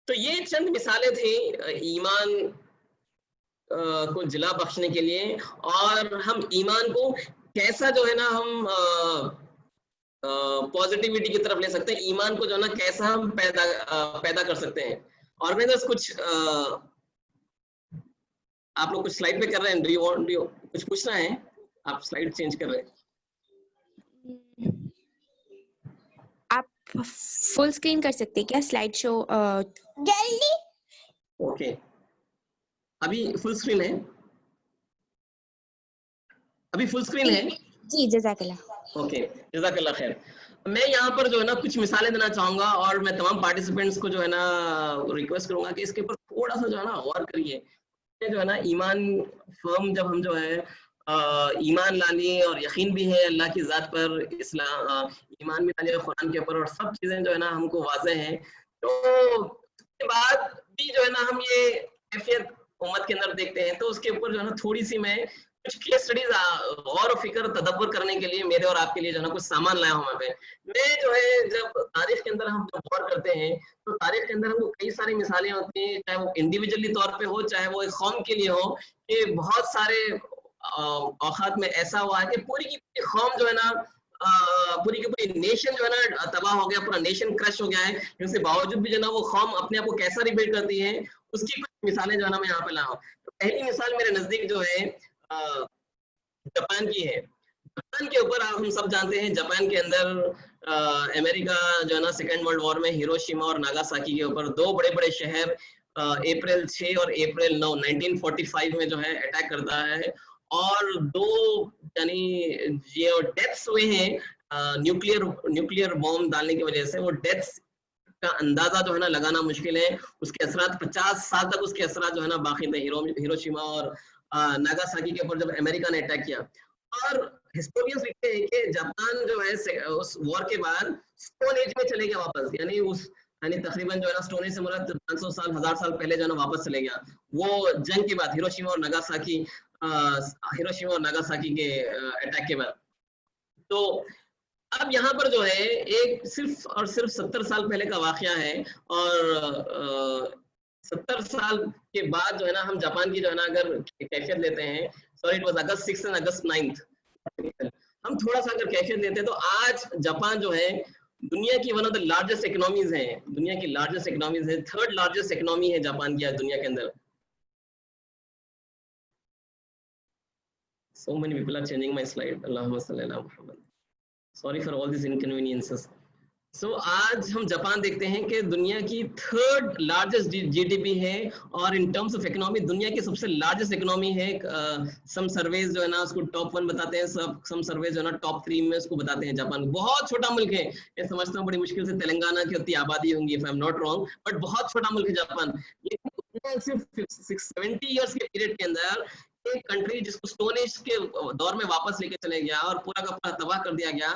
तो ये चंद मिसालें थी ईमान को जिला बख्शने के लिए, और हम ईमान को कैसा जो है ना हम पॉजिटिविटी की तरफ ले सकते हैं, ईमान को जो है ना कैसा हम पैदा कर सकते हैं। ऑर्गेनाइजर्स कुछ आप लोग कुछ स्लाइड पे कर रहे हैं, डू यू कुछ पूछना है? आप स्लाइड चेंज कर रहे हैं? आप फुल स्क्रीन कर सकते हैं क्या स्लाइड शो जल्दी? ओके, अभी फुल स्क्रीन है, अभी फुल स्क्रीन है जी, जज़ाकल्लाह। ओके, जज़ाकल्लाह खैर। मैं यहाँ पर जो है ना कुछ मिसालें देना चाहूंगा, और मैं तमाम पार्टिसिपेंट्स को जो है ना रिक्वेस्ट करूंगा कि इसके ऊपर थोड़ा सा जो है ना गौर करिए। जो है ना ईमान फर्म जब हम जो है ईमान ला लिए और यकीन भी है अल्लाह की ज़ात पर, इस्लाम ईमान भी ला लिया कुरान के ऊपर, और सब चीज़ें जो है ना हमको वाज़े हैं, तो उसके बाद भी जो है ना हम ये कैफियत उम्मत के अंदर देखते हैं। तो उसके ऊपर जो है ना थोड़ी सी मैं कुछ केस स्टडीज गौर और फिक्र तदब्बर करने के लिए मेरे और आपके लिए जो है ना कुछ सामान लाया हूँ मैं जो है जब तारीख के अंदर हम जब गौर करते हैं तो तारीख के अंदर हमको कई सारी मिसालें होती हैं, चाहे वो इंडिविजुअली तौर पे हो, चाहे वो एक कौम के लिए हो, कि बहुत सारे औकात में ऐसा हुआ है कि पूरी की पूरी कौम जो है ना पूरी की पूरी नेशन जो है ना तबाह हो गया, पूरा नेशन क्रश हो गया है। उसके बावजूद भी जो है ना वो कौम अपने आप को कैसा रिबिल्ड करती है, उसकी कुछ मिसालें जो है ना मैं यहाँ पे लाया हूँ। तो पहली मिसाल मेरे नजदीक जो है जापान की है। जापान के ऊपर हम सब जानते हैं, जापान के अंदर अमेरिका जो है ना सेकेंड वर्ल्ड वॉर में हिरोशिमा और नागासाकी के ऊपर दो बड़े बड़े शहर अप्रैल 6 और अप्रैल 9 1945 में जो है अटैक करता है, और दो यानी जो डेथ्स हुए हैं न्यूक्लियर बॉम्ब डालने की वजह से, वो डेथ्स का अंदाजा जो है ना लगाना मुश्किल है। उसके असरात 50 साल तक उसके असरात जो है ना बाकी थे हिरोशिमा और नागासाकी के ऊपर जब अमेरिका ने अटैक किया। और हिस्टोरियंस लिखते हैं कि जापान जो है उस वॉर के बाद स्टोन एज में चले गया वापस, यानी तकरीबन जो है ना स्टोन एज से मुराद 500 साल 1000 साल पहले जो है ना वापस चले गया, वो जंग के बाद हिरोशिमा और नागासाकी के अटैक के बाद। तो अब यहाँ पर जो है एक सिर्फ और सिर्फ 70 साल पहले का वाकया है, और 70 साल के बाद जो है ना हम जापान की जो है ना अगर कैफियत लेते हैं, sorry it was August 6 and August 9, हम थोड़ा सा अगर कैफियत लेते हैं तो आज जापान जो है दुनिया की one of the largest economies है, दुनिया की लार्जेस्ट इकोनॉमीज है, थर्ड लार्जेस्ट इकोनॉमी है जापान की आज दुनिया के अंदर। So many people are changing my slide. Allahumma salli ala Muhammad. Sorry for all these inconveniences. So आज हम जापान देखते हैं कि दुनिया की थर्ड लार्जेस्ट जीडीपी है और इन टर्म्स ऑफ इकोनॉमी दुनिया की सबसे लार्जेस्ट इकोनॉमी है। सम सर्वेज जो है ना उसको टॉप 1 बताते हैं, सम सर्वेज जो है ना टॉप 3 में उसको बताते हैं। जापान बहुत छोटा मुल्क है, मैं समझता हूँ बड़ी मुश्किल से तेलंगाना की उतनी आबादी होंगी if I am not wrong, but बहुत छोटा मुल्क है जापान। लेकिन सिर्फ 70 इयर्स के पीरियड के अंदर एक कंट्री जिसको स्टोन एज के दौर में वापस लेके चले गया और पूरा का पूरा तबाह कर दिया गया,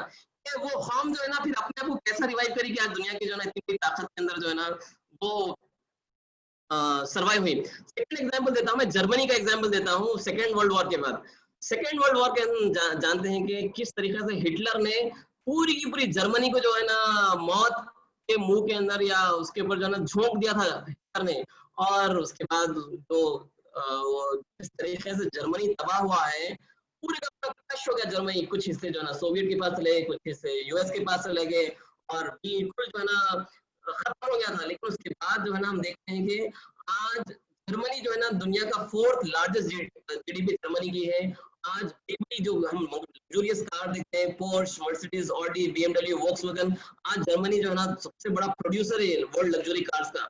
वो कौम जो है ना फिर अपने आप को कैसा रिवाइव करी कि आज दुनिया की जो है ना इतनी ताकत के अंदर जो है ना वो सरवाइव हुई। सेकंड एग्जांपल देता हूं मैं, जर्मनी का एग्जांपल देता हूं सेकंड वर्ल्ड वॉर के बाद। सेकंड वर्ल्ड वॉर के जानते हैं कि किस तरीके से हिटलर ने पूरी की पूरी जर्मनी को जो है ना मौत के मुंह के अंदर या उसके ऊपर जो है ना झोंक दिया था हिटलर ने। और उसके बाद तो वो जिस तरीके से जर्मनी तबाह हुआ है, पूरे का पूरा क्रश हो गया जर्मनी। कुछ हिस्से जो है ना सोवियत के पास चले गए, कुछ हिस्से यूएस के पास चले गए और बिल्कुल जो है ना खत्म हो गया था। लेकिन उसके बाद जो है ना हम देखते हैं कि आज जर्मनी जो है ना दुनिया का 4th लार्जेस्ट जीडीपी जर्मनी की है। आज जो हम लग्जरियस कार देखते हैं, Porsche, Mercedes, Audi, BMW, Volkswagen, आज जर्मनी जो है ना सबसे बड़ा प्रोड्यूसर है वर्ल्ड लग्जरी कार्स का।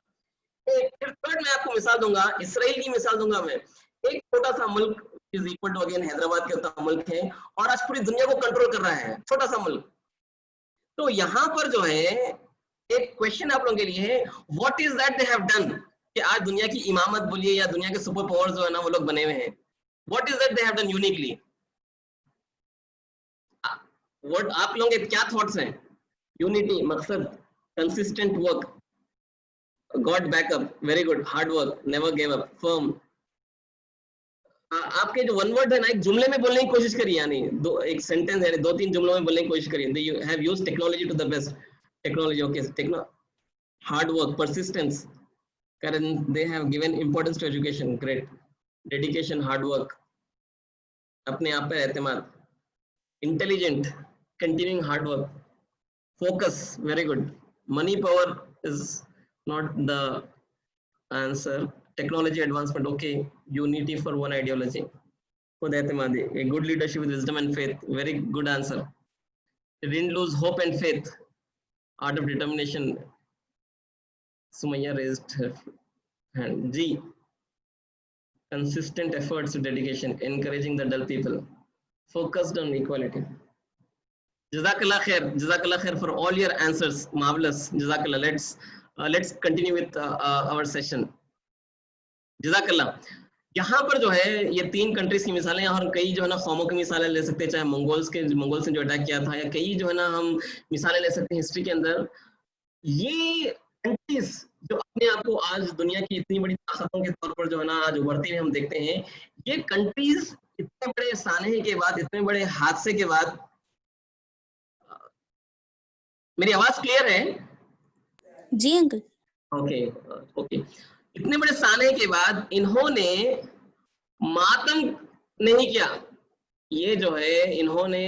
फिर थर्ड मैं आपको मिसाल दूंगा, इसराइल की मिसाल दूंगा मैं। एक छोटा सा मुल्क is equal to again Hyderabad के उतना मुल्क है और आज पूरी दुनिया को कंट्रोल कर रहा है, छोटा सा मुल्क। तो यहाँ पर जो है एक क्वेश्चन आप लोगों के लिए है, what is that they have done कि आज दुनिया की इमामत बोलिए या दुनिया के सुपर पावर्स जो है ना वो लोग बने हुए हैं। What is that they have done uniquely? What आप लोगों के क्या थॉट्स हैं? यूनिटी, मकसद, consistent work, got backup, very good, hard work, never give up, firm. आपके जो वन वर्ड है ना एक जुमले में बोलने की कोशिश करिए, यानी एक सेंटेंस है 2-3 जुमलों में बोलने की कोशिश करिए। They have used technology to the best, technology okay, hard work, persistence, current they have given importance to education, great, dedication, hard work, अपने आप पे एतमाद, intelligent, continuing hard work, focus, very good, money power is not the answer, technology advancement okay, unity for one ideology, खुद एतमादी, a good leadership with wisdom and faith, very good answer, didn't lose hope and faith, art of determination. Sumaya raised her hand. G. Consistent efforts to dedication, encouraging the dull people, focused on equality. Jazakallah khair for all your answers. Marvelous. Jazakallah. Let's continue with our session. Jazakallah. यहाँ पर जो है ये 3 countries की मिसालें और कई जो है ना कौमों की मिसालें ले सकते हैं, चाहे मंगोल्स ने जो अटैक किया था, या कई जो है ना हम मिसालें ले सकते हैं हिस्ट्री के अंदर। ये कंट्रीज जो अपने आप को आज दुनिया की इतनी बड़ी ताकतों के तौर पर जो है ना आज उभरते हुए हम देखते हैं, ये कंट्रीज इतने बड़े सानहे के बाद, इतने बड़े हादसे के बाद, मेरी आवाज क्लियर है? जी अंकल। ओके, इतने बड़े सानहे के बाद इन्होंने मातम नहीं किया। ये जो है इन्होंने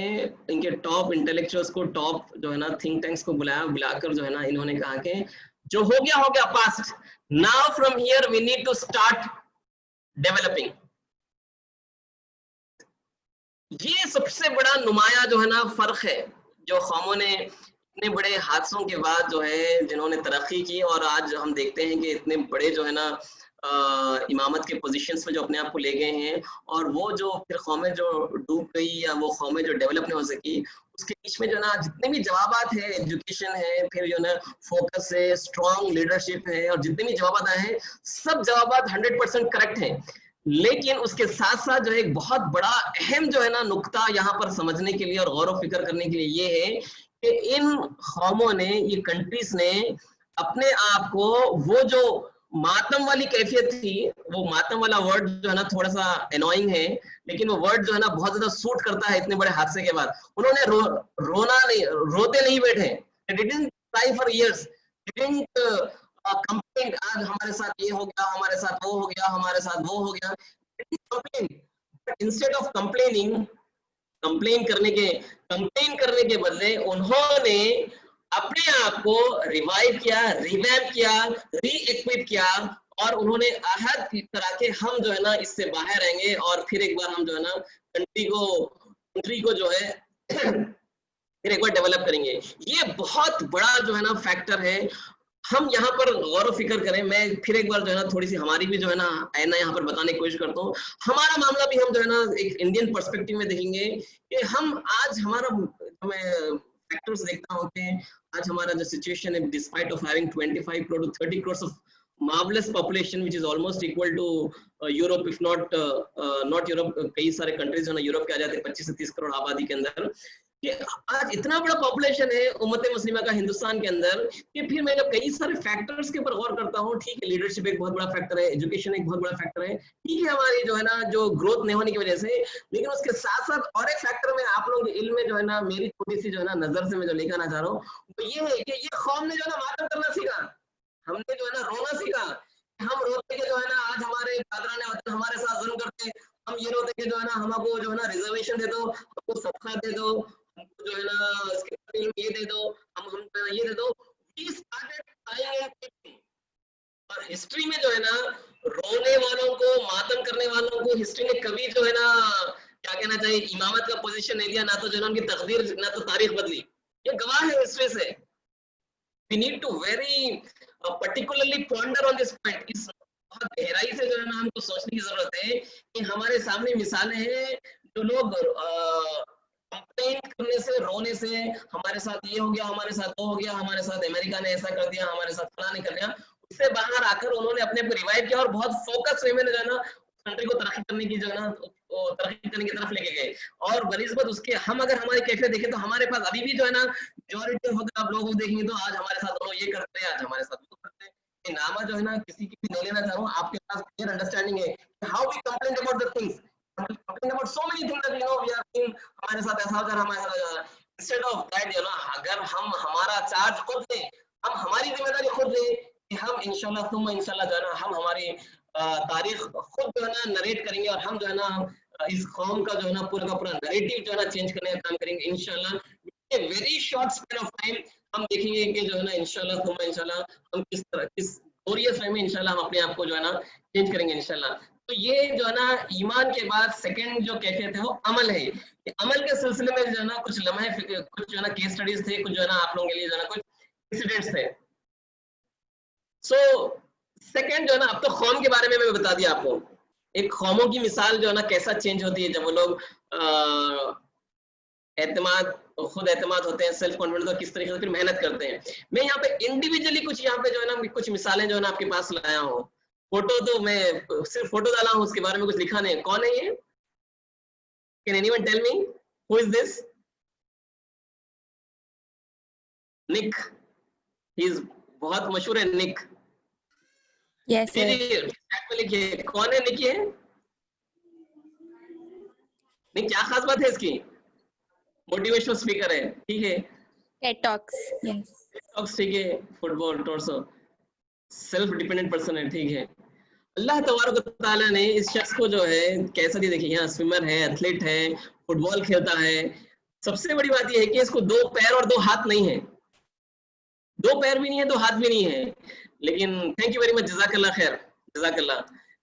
इनके टॉप इंटेलेक्चुअल्स को, टॉप जो है ना थिंक टैंक्स को बुलाकर जो है ना इन्होंने कहा कि जो हो गया past, now from here we need to start developing. ये सबसे बड़ा नुमाया जो है ना फर्क है जो कौमों ने इतने बड़े हादसों के बाद जो है जिन्होंने तरक्की की और आज हम देखते हैं कि इतने बड़े जो है ना इमामत के पोजीशंस पे जो अपने आप को ले गए हैं, और वो जो फिर कौमें जो डूब गई या वो कौमें जो डेवलप नहीं हो सकी, उसके बीच में जो ना जितने भी जवाबात है, एजुकेशन है, फिर जो ना फोकस है, स्ट्रॉन्ग लीडरशिप है, और जितने भी जवाबात आए हैं सब जवाबात 100% करेक्ट हैं। लेकिन उसके साथ साथ जो है एक बहुत बड़ा अहम जो है ना नुक्ता यहाँ पर समझने के लिए और गौर फिक्र करने के लिए ये है कि इन कौमों ने, ये कंट्रीज ने अपने आप को, वो जो मातम वाली कैफियत थी, वो मातम वाला वर्ड जो है ना थोड़ा सा एनोइंग है, लेकिन वो वर्ड जो है ना बहुत ज्यादा सूट करता है इतने बड़े हादसे के बाद। उन्होंने रोना नहीं, रोते नहीं बैठे, they didn't cry for years, they didn't complain, आज हमारे साथ ये हो गया, हमारे साथ वो हो गया, हमारे साथ वो हो गया, they didn't complain, but instead of complaining complain करने के बदले उन्होंने अपने आप को रिवाइव किया, रिवैम्प किया, री-इक्विप किया और उन्होंने अहद करा के हम जो है ना इससे बाहर आएंगे और फिर एक बार हम जो है ना कंट्री को जो है फिर एक बार डेवलप करेंगे। ये बहुत बड़ा जो है ना फैक्टर है। हम यहाँ पर गौर फिक्र करें, मैं फिर एक बार जो है ना थोड़ी सी हमारी भी जो है ना आईना यहाँ पर बताने की कोशिश करता हूँ। हमारा मामला भी हम जो है ना एक इंडियन पर्सपेक्टिव में देखेंगे कि हम आज हमारा मैं फैक्टर्स देखता हूँ कि आज हमारा जो सिचुएशन है, despite of having 25 crore to 30 crores of marvelous population which is almost equal to Europe, if not Europe, कई सारे कंट्रीज है ना यूरोप के आ जाते हैं 25 से 30 करोड़ आबादी के अंदर। कि आज इतना बड़ा पॉपुलेशन है उम्मत मुस्लिमा का हिंदुस्तान के अंदर कि फिर मैं जब कई सारे फैक्टर्स के ऊपर गौर करता हूँ, ठीक है लीडरशिप एक बहुत बड़ा फैक्टर है, एजुकेशन एक बहुत बड़ा फैक्टर है, ठीक है हमारी जो है ना जो ग्रोथ नहीं होने की वजह से, लेकिन उसके साथ साथ और एक फैक्टर में आप लोगों के इल्म में जो है ना मेरी थोड़ी सी जो है ना नजर से मैं जो लेकर आना चाह रहा हूँ वो ये है कि ये कौम ने जो है ना मातम करना सीखा, हमने जो है ना रोना सीखा। हम रोते के जो है ना आज हमारे कादराने वतन हमारे साथ जुल्म करते, हम ये रोते के जो है ना हमको जो है ना रिजर्वेशन दे दो, हमको सदका दे दो, हमको जो है ना इसके ये दे दो, हम ये दे दो। We started crying and weeping। और हिस्ट्री में जो है ना रोने वालों को, मातम करने वालों को हिस्ट्री ने कभी जो है ना क्या कहना चाहिए इमामत का पोजीशन नहीं दिया, ना तो जो है उनकी तकदीर ना तो तारीख बदली। ये गवाह है हिस्ट्री से। We need to very particularly ponder on this point। इस बहुत गहराई से जो है ना हमको सोचने की जरूरत है कि हमारे सामने मिसालें हैं जो लोग कंप्लेन करने से, रोने से, हमारे साथ ये हो गया, हमारे साथ वो हो गया, हमारे साथ अमेरिका ने ऐसा कर दिया, हमारे साथ फलां ने कर दिया, उससे बाहर आकर उन्होंने अपने आप को रिवाइव किया और बहुत फोकस वे में जो है ना कंट्री को तरक्की करने की जो है ना तरक्की करने की तरफ लेके गए। और बनिस्बत उसके हम अगर हमारी कैफियत देखें तो हमारे पास अभी भी जो है ना मेजॉरिटी अगर आप लोगों को देखेंगे तो आज हमारे साथ दोनों ये करते हैं, आज हमारे साथ वो करते हैं। ये नामा जो है ना किसी की भी नहीं लेना चाह रहा हूँ, आपके पास क्लियर अंडरस्टैंडिंग है how we complain about the things, complain about so many things that we know we are seeing, हमारे साथ ऐसा हो जा रहा, हमारे साथ हो जा रहा। इंस्टेड ऑफ दैट जो ना अगर हम हमारा चार्ज खुद लें, हम हमारी जिम्मेदारी खुद लें कि हम इंशाल्लाह तुम इंशाल्लाह जो है ना हम हमारी तारीख खुद जो है ना नरेट करेंगे और हम जो है ना इस कौम का जो है ना पूरा का पूरा नैरेटिव जो है ना चेंज करने का काम करेंगे इंशाल्लाह। Very short span of time हम देखेंगे कि जो है ना इंशाल्लाह तुम इंशाल्लाह हम किस तरह किस ग्लोरियस वे में इंशाल्लाह हम अपने आप को जो है ना चेंज करेंगे इंशाल्लाह। तो ये जो है ना ईमान के बाद सेकंड जो कैफियत है वो अमल है। अमल के सिलसिले में जो है ना कुछ लम्हे, कुछ जो है ना केस स्टडीज थे, कुछ जो है ना आप लोगों के लिए जो है ना कुछ इंसिडेंट्स थे। सो सेकंड जो है ना अब तो कौम के बारे में मैं बता दिया आपको, एक कौमों की मिसाल जो है ना कैसा चेंज होती है जब वो लोग एतमाद, खुद एतमाद होते हैं, सेल्फ कॉन्फिडेंस और किस तरीके से फिर मेहनत करते हैं। मैं यहाँ पे इंडिविजुअली कुछ यहाँ पे जो है ना कुछ मिसालें जो है ना आपके पास लाया हूँ। फोटो तो मैं सिर्फ फोटो डाला हूँ, उसके बारे में कुछ लिखा नहीं। कौन है ये? Can anyone tell me who is this? Nick, he is बहुत मशहूर है निक। Yes sir. लिखिए कौन है निक? ये निक क्या खास बात है इसकी? मोटिवेशनल स्पीकर है, ठीक है। टेड टॉक्स, यस टॉक्स, ठीक है। Football torso, self dependent person है, ठीक है। अल्लाह तबारक व तआला ने इस शख्स को जो है कैसा दी, देखिए यहाँ स्विमर है, एथलीट है, फुटबॉल खेलता है। सबसे बड़ी बात यह है कि इसको 2 पैर और 2 हाथ नहीं है, 2 पैर भी नहीं है, 2 हाथ भी नहीं है। लेकिन थैंक यू वेरी मच, जज़ाकल्लाह खैर, जज़ाकल्लाह।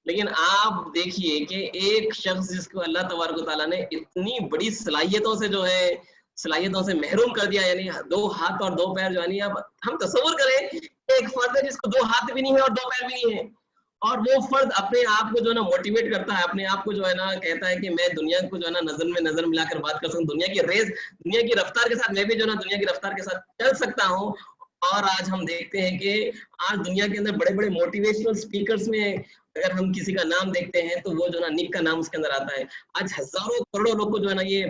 लेकिन आप देखिए कि एक शख्स जिसको अल्लाह तबारक व तआला ने इतनी बड़ी सलाहियतों से जो है सलाहियतों से महरूम कर दिया, यानी 2 हाथ और 2 पैर जो है अब हम तसव्वुर करें एक फर्द है जिसको 2 हाथ भी नहीं है और 2 पैर भी नहीं है, और वो फर्द अपने आप को जो है ना मोटिवेट करता है, अपने आप को जो है ना कहता है कि मैं दुनिया को जो है ना नजर में नजर मिलाकर बात कर सकूं, दुनिया की रेस, दुनिया की रफ्तार के साथ मैं भी जो है ना दुनिया की रफ्तार के साथ चल सकता हूँ। और आज हम देखते हैं कि आज दुनिया के अंदर बड़े बड़े मोटिवेशनल स्पीकर्स में अगर हम किसी का नाम देखते हैं तो वो जो है ना निक का नाम उसके अंदर आता है। आज हजारों करोड़ों लोग को जो है ना ये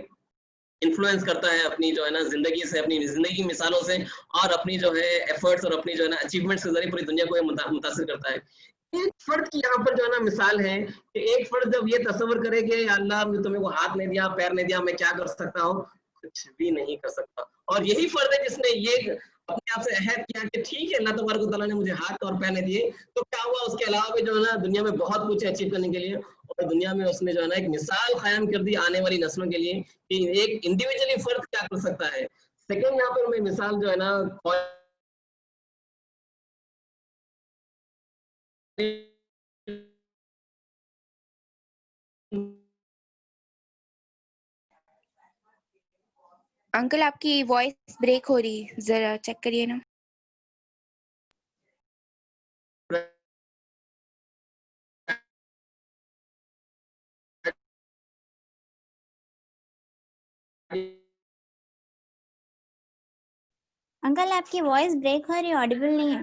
इन्फ्लुएंस करता है अपनी जो है ना जिंदगी से, अपनी जिंदगी की मिसालों से, और अपनी जो है एफर्ट्स और अपनी जो है ना अचीवमेंट्स के जरिए पूरी दुनिया को मुतासिर करता है। एक फर्द की यहाँ पर जो है ना मिसाल है कि एक फर्द जब ये तस्वर करे कि अल्लाह ने तुम्हें को हाथ नहीं दिया, पैर नहीं दिया, मैं क्या कर सकता हूँ? कुछ भी नहीं कर सकता। और यही फर्द है जिसने ये अपने आप से अहद किया कि ठीक है अल्लाह तबारक व तआला ने मुझे हाथ और पैर दिए, तो क्या हुआ उसके अलावा भी जो है ना दुनिया में बहुत कुछ अचीव करने के लिए, और दुनिया में उसने जो है ना एक मिसाल कायम कर दी आने वाली नस्लों के लिए कि एक इंडिविजुअली फर्द क्या कर सकता है। सेकंड यहाँ पर मैं मिसाल जो है ना अंकल आपकी वॉइस ब्रेक हो रही, जरा चेक करिए ना। अंकल आपकी वॉइस ब्रेक हो रही, ऑडिबल नहीं है।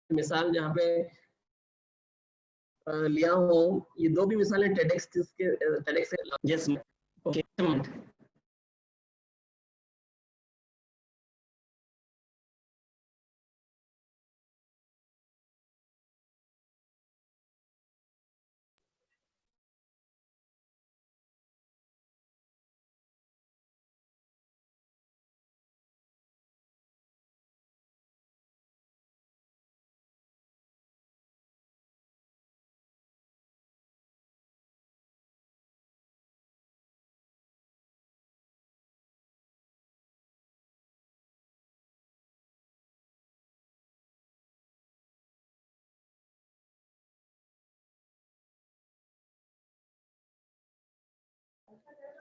मिसाल जहाँ पे लिया हूँ, ये दो भी मिसालें टेडेक्स से यस ओके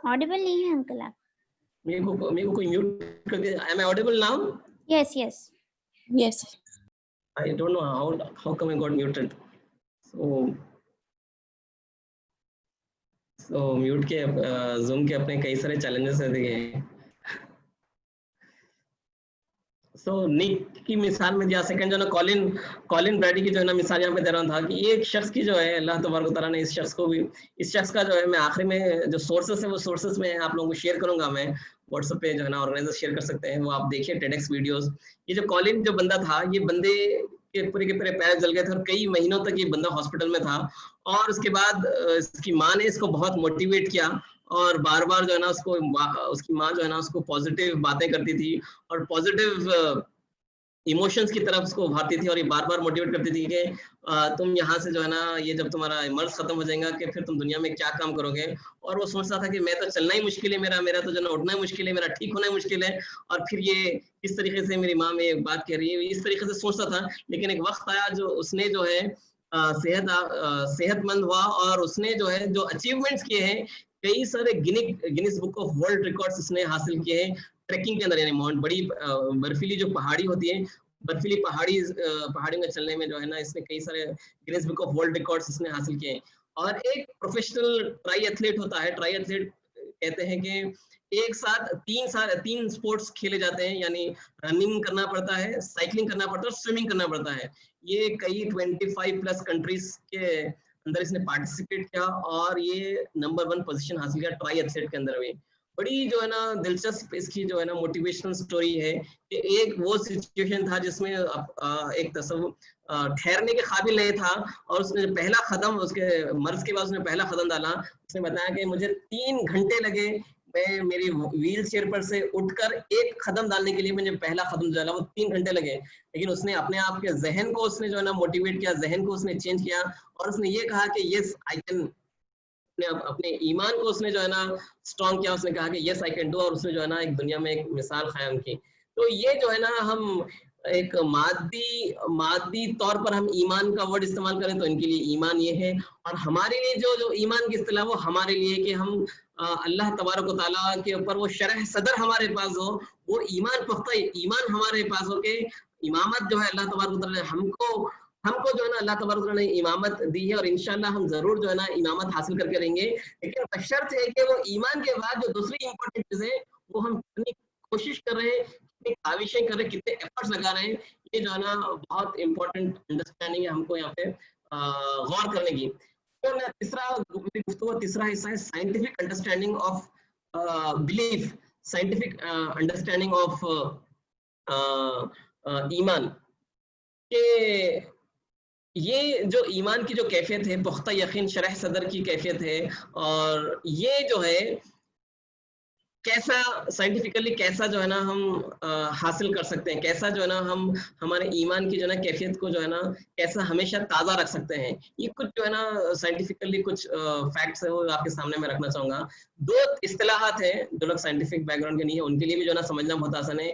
ऑडिबल नहीं है अंकल आप। मेरे को कोई म्यूट करके, am I audible now? Yes yes yes I don't know how come I got muted. So mute के जूम के अपने कई सारे चैलेंजेस रहते हैं। सो निक की मिसाल में दिया, सेकंड जो है ना कॉलिन ब्रैडी की जो है ना मिसाल यहाँ पे दे रहा था कि एक शख्स की जो है अल्लाह तबारक तआला ने इस शख्स का जो है, मैं आखिरी में जो सोर्सेस है वो सोर्सेस में आप लोगों को शेयर करूंगा, मैं व्हाट्सएप पे जो है ना ऑर्गेनाइजर शेयर कर सकते हैं, वो आप देखिए टेडेक्स वीडियोस। ये जो कॉलिन जो बंदा था, ये बंदे के पूरे पैर जल गए थे और कई महीनों तक ये बंदा हॉस्पिटल में था, और उसके बाद इसकी माँ ने इसको बहुत मोटिवेट किया और बार बार जो है ना उसकी माँ जो है ना उसको पॉजिटिव बातें करती थी और पॉजिटिव इमोशंस की तरफ उसको उभारती थी, और ये बार बार मोटिवेट करती थी कि तुम यहाँ से जो है ना, ये जब तुम्हारा मर्ज खत्म हो जाएगा कि फिर तुम दुनिया में क्या काम करोगे। और वो सोचता था कि मैं तो चलना ही मुश्किल है, मेरा तो जो ना उठना ही मुश्किल है, मेरा ठीक होना ही मुश्किल है, और फिर ये इस तरीके से मेरी माँ में एक बात कह रही है, इस तरीके से सोचता था। लेकिन एक वक्त आया जो उसने जो है सेहतमंद हुआ और उसने जो है जो अचीवमेंट्स किए हैं, कई सारे Guinness book of world records उसने हासिल किए हैं ट्रैकिंग के अंदर, यानी माउंट बड़ी बर्फीली जो पहाड़ी होती है, बर्फीली पहाड़ियों में चलने में जो है ना इसने कई सारे Guinness book of world records इसने हासिल किए हैं। और एक प्रोफेशनल ट्राई एथलीट होता है, ट्राई एथलीट कहते हैं कि एक साथ तीन स्पोर्ट्स खेले जाते हैं, यानी रनिंग करना पड़ता है, साइकिलिंग करना पड़ता है और स्विमिंग करना पड़ता है। ये कई 25 प्लस कंट्रीज के अंदर इसने पार्टिसिपेट किया और ये नंबर 1 पोजीशन हासिल किया ट्राई एथलीट के अंदर में। बड़ी जो है ना दिलचस्प इसकी जो है ना मोटिवेशनल स्टोरी है कि एक वो सिचुएशन था जिसमें एक तस्वुर ठहरने के काबिल नहीं था, और उसने जो पहला कदम, उसके मर्ज के बाद उसने पहला कदम डाला। उसने बताया कि मुझे 3 घंटे लगे, मैं मेरी व्हील चेयर पर से उठकर एक कदम डालने के लिए मुझे पहला कदम डाला, वो 3 घंटे लगे। लेकिन उसने अपने आप के जहन को उसने जो है ना मोटिवेट किया, जहन को उसने चेंज किया, और उसने ये कहा कि यस आई कैन, अपने ईमान को उसने जो है ना स्ट्रॉन्ग किया, उसने कहा कि यस आई कैन डू, और उसने जो है ना एक दुनिया में एक मिसाल कायम की। तो ये जो है ना, हम एक मादी तौर पर हम ईमान का वर्ड इस्तेमाल करें तो इनके लिए ईमान ये है, और हमारे लिए जो ईमान की इस्तिलाह वो हमारे लिए कि हम अल्लाह तबारक व तआला के ऊपर वो शरह सदर हमारे पास हो, वो ईमान पुख्ता ईमान हमारे पास हो के इमामत जो है अल्लाह तबारक व तआला हमको जो है ना अल्लाह तबारक व तआला ने इमामत दी है, और इंशाअल्लाह हम जरूर जो है ना इमामत हासिल करके रहेंगे। लेकिन बशर्त है कि वो ईमान के बाद जो दूसरी इंपॉर्टेंट चीजें वो हम करने की कोशिश कर रहे हैं, कितनी काविशें कर रहे हैं, कितने एफर्ट्स लगा रहे हैं, ये जो है ना बहुत इंपॉर्टेंट अंडरस्टैंडिंग है हमको यहाँ पे गौर करने की। तो तीसरा हिस्सा है scientific understanding of belief, scientific understanding of ईमान के ये जो ईमान की जो कैफियत है, पुख्ता यकीन, शरह सदर की कैफियत है, और ये जो है कैसा साइंटिफिकली कैसा जो है ना हम हासिल कर सकते हैं, कैसा जो है ना हम हमारे ईमान की जो है ना कैफियत को जो है ना कैसा हमेशा ताज़ा रख सकते हैं, ये कुछ जो है ना साइंटिफिकली कुछ फैक्ट्स है वो आपके सामने मैं रखना चाहूँगा। 2 इस्तिलाहात हैं जो लोग साइंटिफिक बैकग्राउंड के नहीं है उनके लिए भी जो है ना समझना बहुत आसान है।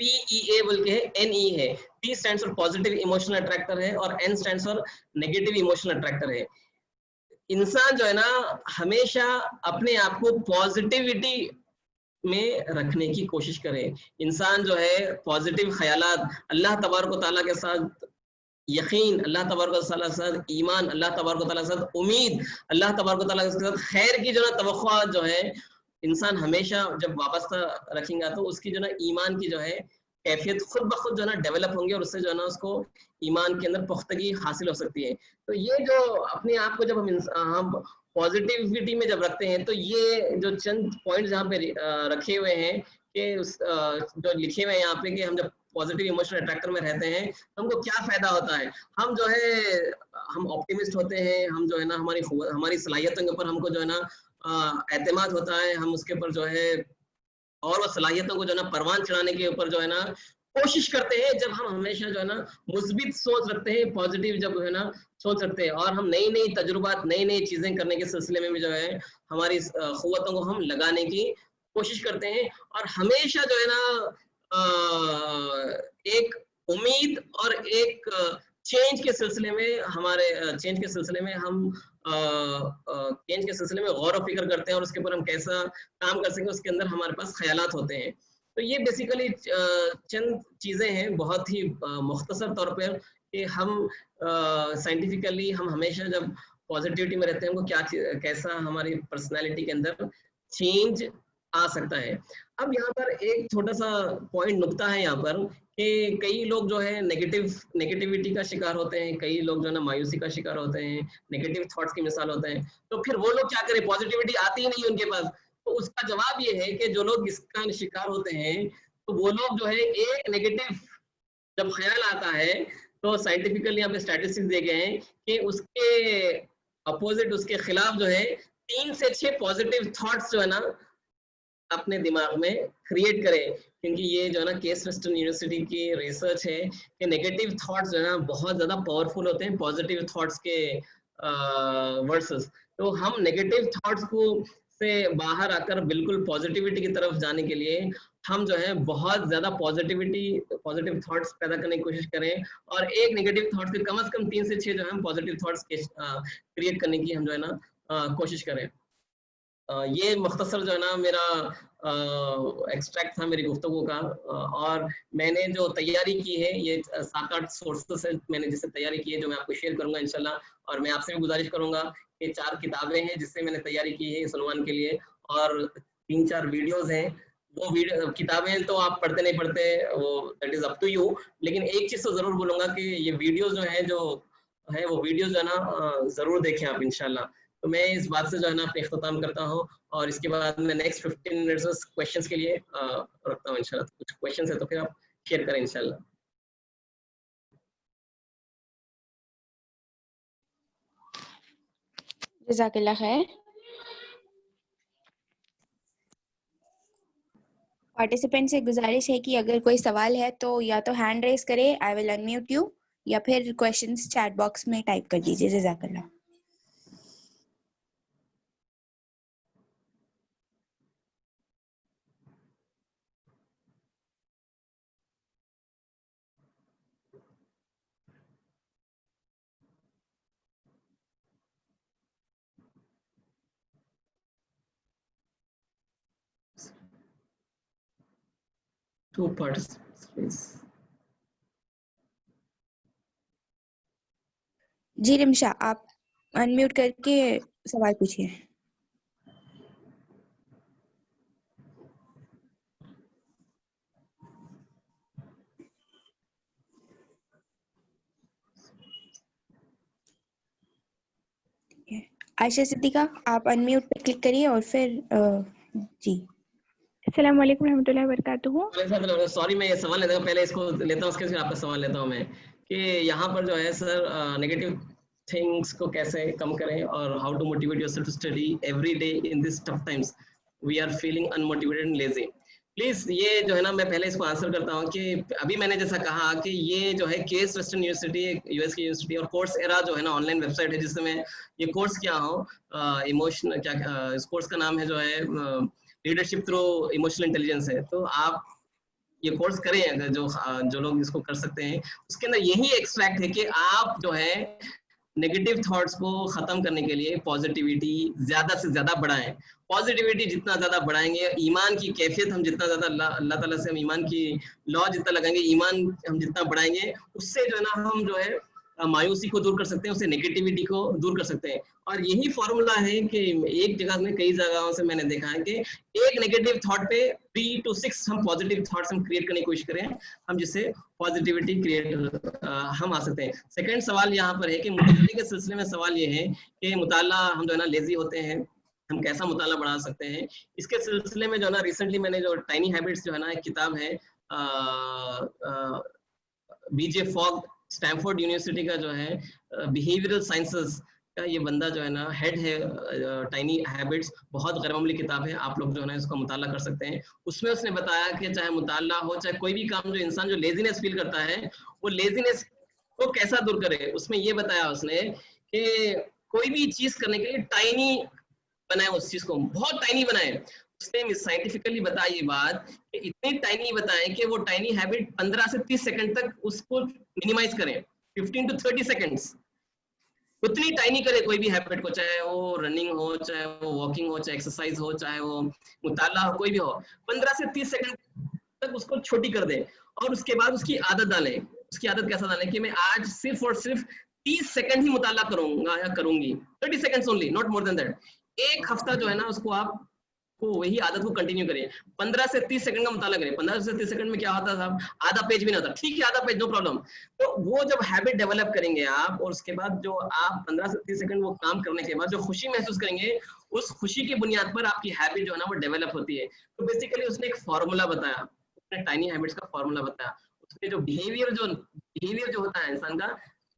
PEA बोल के है, NE है। P stands for positive emotional attractor है और N stands for negative emotional attractor है। इंसान जो है ना हमेशा अपने आप को पॉजिटिविटी में रखने की कोशिश करें। इंसान जो है पॉजिटिव ख्यालात, अल्लाह तबारक व तआला के साथ यकीन, अल्लाह तबारक व तआला के साथ ईमान, अल्लाह तबारक व तआला के साथ उम्मीद, अल्लाह तबारक व तआला के साथ खैर की जो है तवक्कुआत जो है इंसान हमेशा जब वाबस्ता रखेगा तो उसकी जो ना ईमान की जो है कैफियत खुद ब खुद जो है ना डेवलप होंगे और उससे जो है ना उसको ईमान के अंदर पुख्तगी हासिल हो सकती है। तो ये जो अपने आप को जब हम पॉजिटिविटी में जब रखते हैं तो ये जो चंद पॉइंट्स यहाँ पे रखे हुए हैं कि जो लिखे हुए हैं यहाँ पे कि हम जब पॉजिटिव इमोशनल अट्रैक्टर में रहते हैं तो हमको क्या फायदा होता है। हम जो है हम ऑप्टिमिस्ट होते हैं, हम जो है ना हमारी सलाहियतों के ऊपर हमको जो है ना एतमाद होता है, हम उसके ऊपर जो है और वो सलाहियतों को जो है ना परवान चढ़ाने के ऊपर जो है ना कोशिश करते हैं। जब हम हमेशा जो है ना मुस्बित सोच रखते हैं, पॉजिटिव जब है ना सोच रखते हैं और हम नई नई तजुर्बात, नई नई चीजें करने के सिलसिले में भी जो है हमारी क़ुव्वतों को हम लगाने की कोशिश करते हैं और हमेशा जो है ना एक उम्मीद और एक चेंज के सिलसिले में चेंज के सिलसिले में हम चेंज के सिलसिले में गौर व फिक्र करते हैं और उसके ऊपर हम कैसा काम कर सकें उसके अंदर हमारे पास ख्यालात होते हैं। तो ये बेसिकली चंद चीज़ें हैं बहुत ही मुख्तसर तौर पर कि हम साइंटिफिकली हम हमेशा जब पॉजिटिविटी में रहते हैं हमको कैसा हमारी पर्सनैलिटी के अंदर चेंज आ सकता है। अब यहाँ पर एक छोटा सा पॉइंट नुक्ता है यहाँ पर कि कई लोग जो है नेगेटिविटी का शिकार होते हैं, कई लोग जो है ना मायूसी का शिकार होते हैं, नेगेटिव थॉट्स की मिसाल होते हैं। तो फिर वो लोग क्या करें, पॉजिटिविटी आती ही नहीं उनके पास। तो उसका जवाब ये है कि जो लोग इसका शिकार होते हैं तो वो लोग जो है एक नेगेटिव जब ख्याल आता है तो साइंटिफिकली यहाँ पे स्टैटिस्टिक्स दिए गए हैं कि उसके अपोजिट, उसके खिलाफ जो है 3 से 6 पॉजिटिव थॉट्स जो है ना अपने दिमाग में क्रिएट करें। क्योंकि ये जो है ना केस वेस्टर्न यूनिवर्सिटी की रिसर्च है कि नेगेटिव थॉट्स जो है ना बहुत ज़्यादा पावरफुल होते हैं पॉजिटिव थॉट्स के वर्सेस। तो हम नेगेटिव थॉट्स को से बाहर आकर बिल्कुल पॉजिटिविटी की तरफ जाने के लिए हम जो है बहुत ज़्यादा पॉजिटिव थॉट्स पैदा करने की कोशिश करें और एक नेगेटिव थॉट्स के कम से कम 3 से 6 जो है हम पॉजिटिव थॉट्स क्रिएट करने की हम जो है ना कोशिश करें। ये मुख्तसर जो है ना मेरा एक्सट्रैक्ट था मेरी गुफ्तगू का और मैंने जो तैयारी की है ये 7-8 सोर्सेस से मैंने जिससे तैयारी की है जो मैं आपको शेयर करूंगा इंशाल्लाह। और मैं आपसे भी गुजारिश करूंगा कि 4 किताबें हैं जिससे मैंने तैयारी की है इस उन्वान के लिए और 3-4 वीडियोज़ हैं। वो किताबें तो आप पढ़ते नहीं पढ़ते वो that is up to you, लेकिन एक चीज़ तो ज़रूर बोलूँगा कि ये वीडियोज़ जो है वो वीडियोज़ जो है ना ज़रूर देखें आप इंशाल्लाह। तो मैं इस बात से जो है ना अपने इख्तिताम करता हूँ और इसके बाद मैं नेक्स्ट 15 मिनट्स क्वेश्चंस के लिए रखता हूँ इंशाल्लाह। कुछ क्वेश्चंस है तो फिर आप शेयर करें इंशाल्लाह। जज़ाकल्लाह खैर। पार्टिसिपेंट से गुजारिश है कि अगर कोई सवाल है तो या तो हैंड रेज करे, आई विल अनम्यूट यू, या फिर क्वेश्चंस चैट बॉक्स में टाइप कर दीजिए। जज़ाकल्लाह। Two participants, please. जी रिमशा, आप अनम्यूट करके सवाल पूछिए। आयशा सिद्दीका, आप अनम्यूट पे क्लिक करिए और फिर जी। अस्सलाम वालेकुम रहमतुल्लाहि व बरकातुहू। सॉरी मैं ये सवाल लेता हूँ, पहले इसको लेता हूँ उसके बाद आपका सवाल लेता हूँ मैं कि यहाँ पर जो है सर नेगेटिव थिंग्स को कैसे कम करें और how to motivate yourself to study every day in this tough times we are feeling unmotivated and lazy. Please ये जो है ना, मैं पहले इसको आंसर करता हूँ कि अभी मैंने जैसा कहा कि ये जो है केस वेस्टर्न यूनिवर्सिटी, यूएस की यूनिवर्सिटी, और कोर्स एरा जो है ना ऑनलाइन वेबसाइट है जिससे मैं ये कोर्स किया हूँ। इमोशन क्या इस कोर्स का नाम है जो है लीडरशिप थ्रू इमोशनल इंटेलिजेंस है। तो आप ये कोर्स करें अगर जो लोग इसको कर सकते हैं। उसके अंदर यही एक्सट्रैक्ट है कि आप जो है नेगेटिव थॉट्स को खत्म करने के लिए पॉजिटिविटी ज्यादा से ज्यादा बढ़ाएं। पॉजिटिविटी जितना ज्यादा बढ़ाएंगे, ईमान की कैफियत हम जितना ज्यादा अल्लाह ताला से हम ईमान की लॉ जितना लगाएंगे, ईमान हम जितना बढ़ाएंगे, उससे जो है ना हम जो है मायूसी को दूर कर सकते हैं, उससे नेगेटिविटी को दूर कर सकते हैं। और यही फॉर्मूला है कि एक जगह में, कई जगहों से मैंने देखा है कि एक नेगेटिव थॉट पे 3 to 6 हम पॉजिटिव थॉट्स हम क्रिएट करने की कोशिश करें, हम जिससे पॉजिटिविटी क्रिएट हम आ सकते हैं। सेकंड सवाल यहाँ पर है कि मुताले के सिलसिले में सवाल ये है कि मुताला हम जो है ना लेजी होते हैं, हम कैसा मुताला बढ़ा सकते हैं। इसके सिलसिले में जो है ना रिसेंटली मैंने जो टाइनी हैबिट्स जो है ना एक किताब है बीजे फॉग, स्टैनफोर्ड यूनिवर्सिटी का जो है बिहेवियरल साइंसेस का ये बंदा जो है ना हेड है टाइनी हैबिट्स, बहुत गैर-मामूली किताब है, आप लोग जो है ना इसको मुताला कर सकते हैं। उसमें उसने बताया कि चाहे मुताला हो, चाहे कोई भी काम, जो इंसान जो लेजीनेस फील करता है वो लेजीनेस को कैसा दूर करे। उसमें ये बताया उसने कि कोई भी चीज करने के लिए टाइनी बनाए, उस चीज को बहुत टाइनी बनाए। उसने साइंटिफिकली बताया ये बात कि इतनी टाइनी बताएं कि वो टाइनी हैबिट 15 से 30 सेकंड तक उसको मिनिमाइज करें, 15 to 30 सेकंड्स उतनी टाइनी करे कोई भी हैबिट को, चाहे वो रनिंग हो, चाहे वो वॉकिंग हो, चाहे एक्सरसाइज हो, चाहे वो मुताला हो, कोई भी हो, 15 से 30 सेकंड तक उसको छोटी कर दे। और उसके बाद उसकी आदत डालें। उसकी आदत कैसा डालें कि मैं आज सिर्फ और सिर्फ 30 सेकंड ही मुताला करूंगा या करूंगी, 30 seconds only, not more than that. एक हफ्ता जो है ना उसको आप को वही आदत को कंटिन्यू करिए, 15 से 30 सेकंड का मुताला करिए। 15 से 30 सेकंड में क्या होता था, आधा पेज भी नहीं होता, ठीक है आधा पेज नो प्रॉब्लम। तो वो जब हैबिट डेवलप करेंगे आप, और उसके बाद जो आप 15 से 30 सेकंड वो काम करने के बाद जो खुशी महसूस करेंगे, उस खुशी की बुनियाद पर आपकी हैबिट जो है ना वो डेवलप होती है। तो बेसिकली उसने एक फॉर्मूला बताया, उसने टाइनी हैबिट्स का फॉर्मूला बताया। उसने जो बिहेवियर जो होता है इंसान का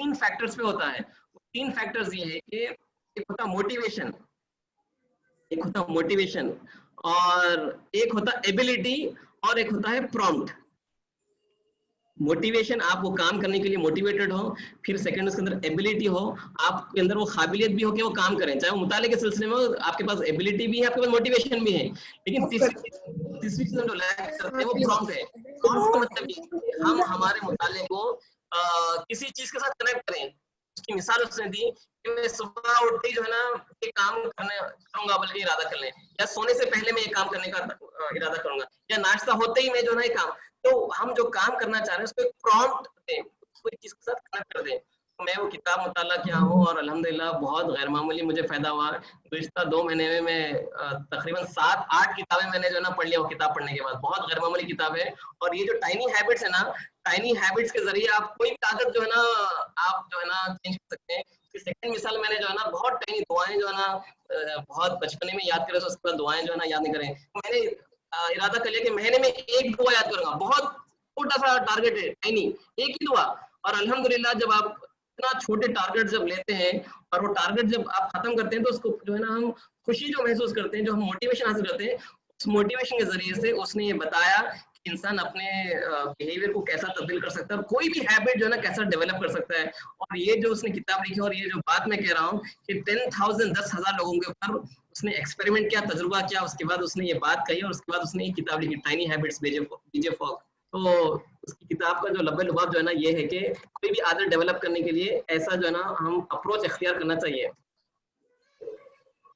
3 फैक्टर्स पे होता है। 3 फैक्टर्स ये है कि एक होता मोटिवेशन, एक होता मोटिवेशन, और एक होता एबिलिटी, और एक होता है प्रॉम्प्ट। मोटिवेशन, आप वो काम करने के लिए मोटिवेटेड हो। फिर सेकंड उसके अंदर एबिलिटी हो, आपके अंदर वो काबिलियत भी हो कि वो काम करें, चाहे वो मुताले के सिलसिले में आपके पास एबिलिटी भी है, आपके पास मोटिवेशन भी है। लेकिन तीसरी चीज जो लैक करते हैं वो प्रॉम्प्ट है। प्रॉम्प्ट का मतलब हम हमारे मुताले को किसी चीज के साथ कनेक्ट करें। उसकी मिसाल उसने दी कि मैं सुबह उठते ही जो है ना ये काम करूंगा, बल्कि इरादा कर लें, या सोने से पहले मैं ये काम करने का इरादा करूंगा, या नाश्ता होते ही मैं जो है ना ये काम। तो हम जो काम करना चाह रहे हैं उसको एक प्रॉम्प्ट दें, उसको एक चीज के साथ कनेक्ट कर दें। तो मैं वो किताब मुताला किया हूँ और अल्हम्दुलिल्लाह बहुत गैर मामूली मुझे फायदा हुआ। गुज़िश्ता 2 महीने में मैं तकरीबन 7-8 किताबें मैंने जो है ना पढ़ लिया। वो किताब पढ़ने के बाद बहुत गैर मामूली किताब है। और ये जो टाइनी हैबिट्स है ना, टाइनी हैबिट्स के जरिए आप कोई भी आदत जो है ना आप जो है ना चेंज कर सकते हैं। सेकंड मिसाल मैंने जो है ना बहुत टाइनी दुआएं जो है ना बहुत बचपने में याद करे, तो उसके बाद दुआएं जो है ना याद नहीं करें। तो मैंने इरादा कर लिया कि महीने में एक दुआ याद करूंगा, बहुत छोटा सा टारगेट है, टाइनी एक ही दुआ। और अल्हम्दुलिल्लाह जब आप इतना छोटे टारगेट जब लेते हैं और वो टारगेट जब आप खत्म करते हैं, तो उसको जो है ना हम खुशी जो महसूस करते हैं, जो हम मोटिवेशन हासिल करते हैं, उस मोटिवेशन के जरिए से उसने ये बताया कि इंसान अपने बिहेवियर को कैसा तब्दील कर सकता है, कोई भी हैबिट जो है ना कैसा डेवलप कर सकता है। और ये जो उसने किताब लिखी, और ये जो बात मैं कह रहा हूँ कि 10,000 लोगों के ऊपर उसने एक्सपेरिमेंट किया, तजुर्बा किया, उसके बाद उसने ये बात कही और उसके बाद उसने ये किताब लिखी, टाइनी हैबिट्स बीजे फॉग। तो उसकी किताब का जो लब्बे लुबाब जो है ना ये है कि कोई भी आदत डेवलप करने के लिए ऐसा जो है ना हम अप्रोच इख्तियार करना चाहिए।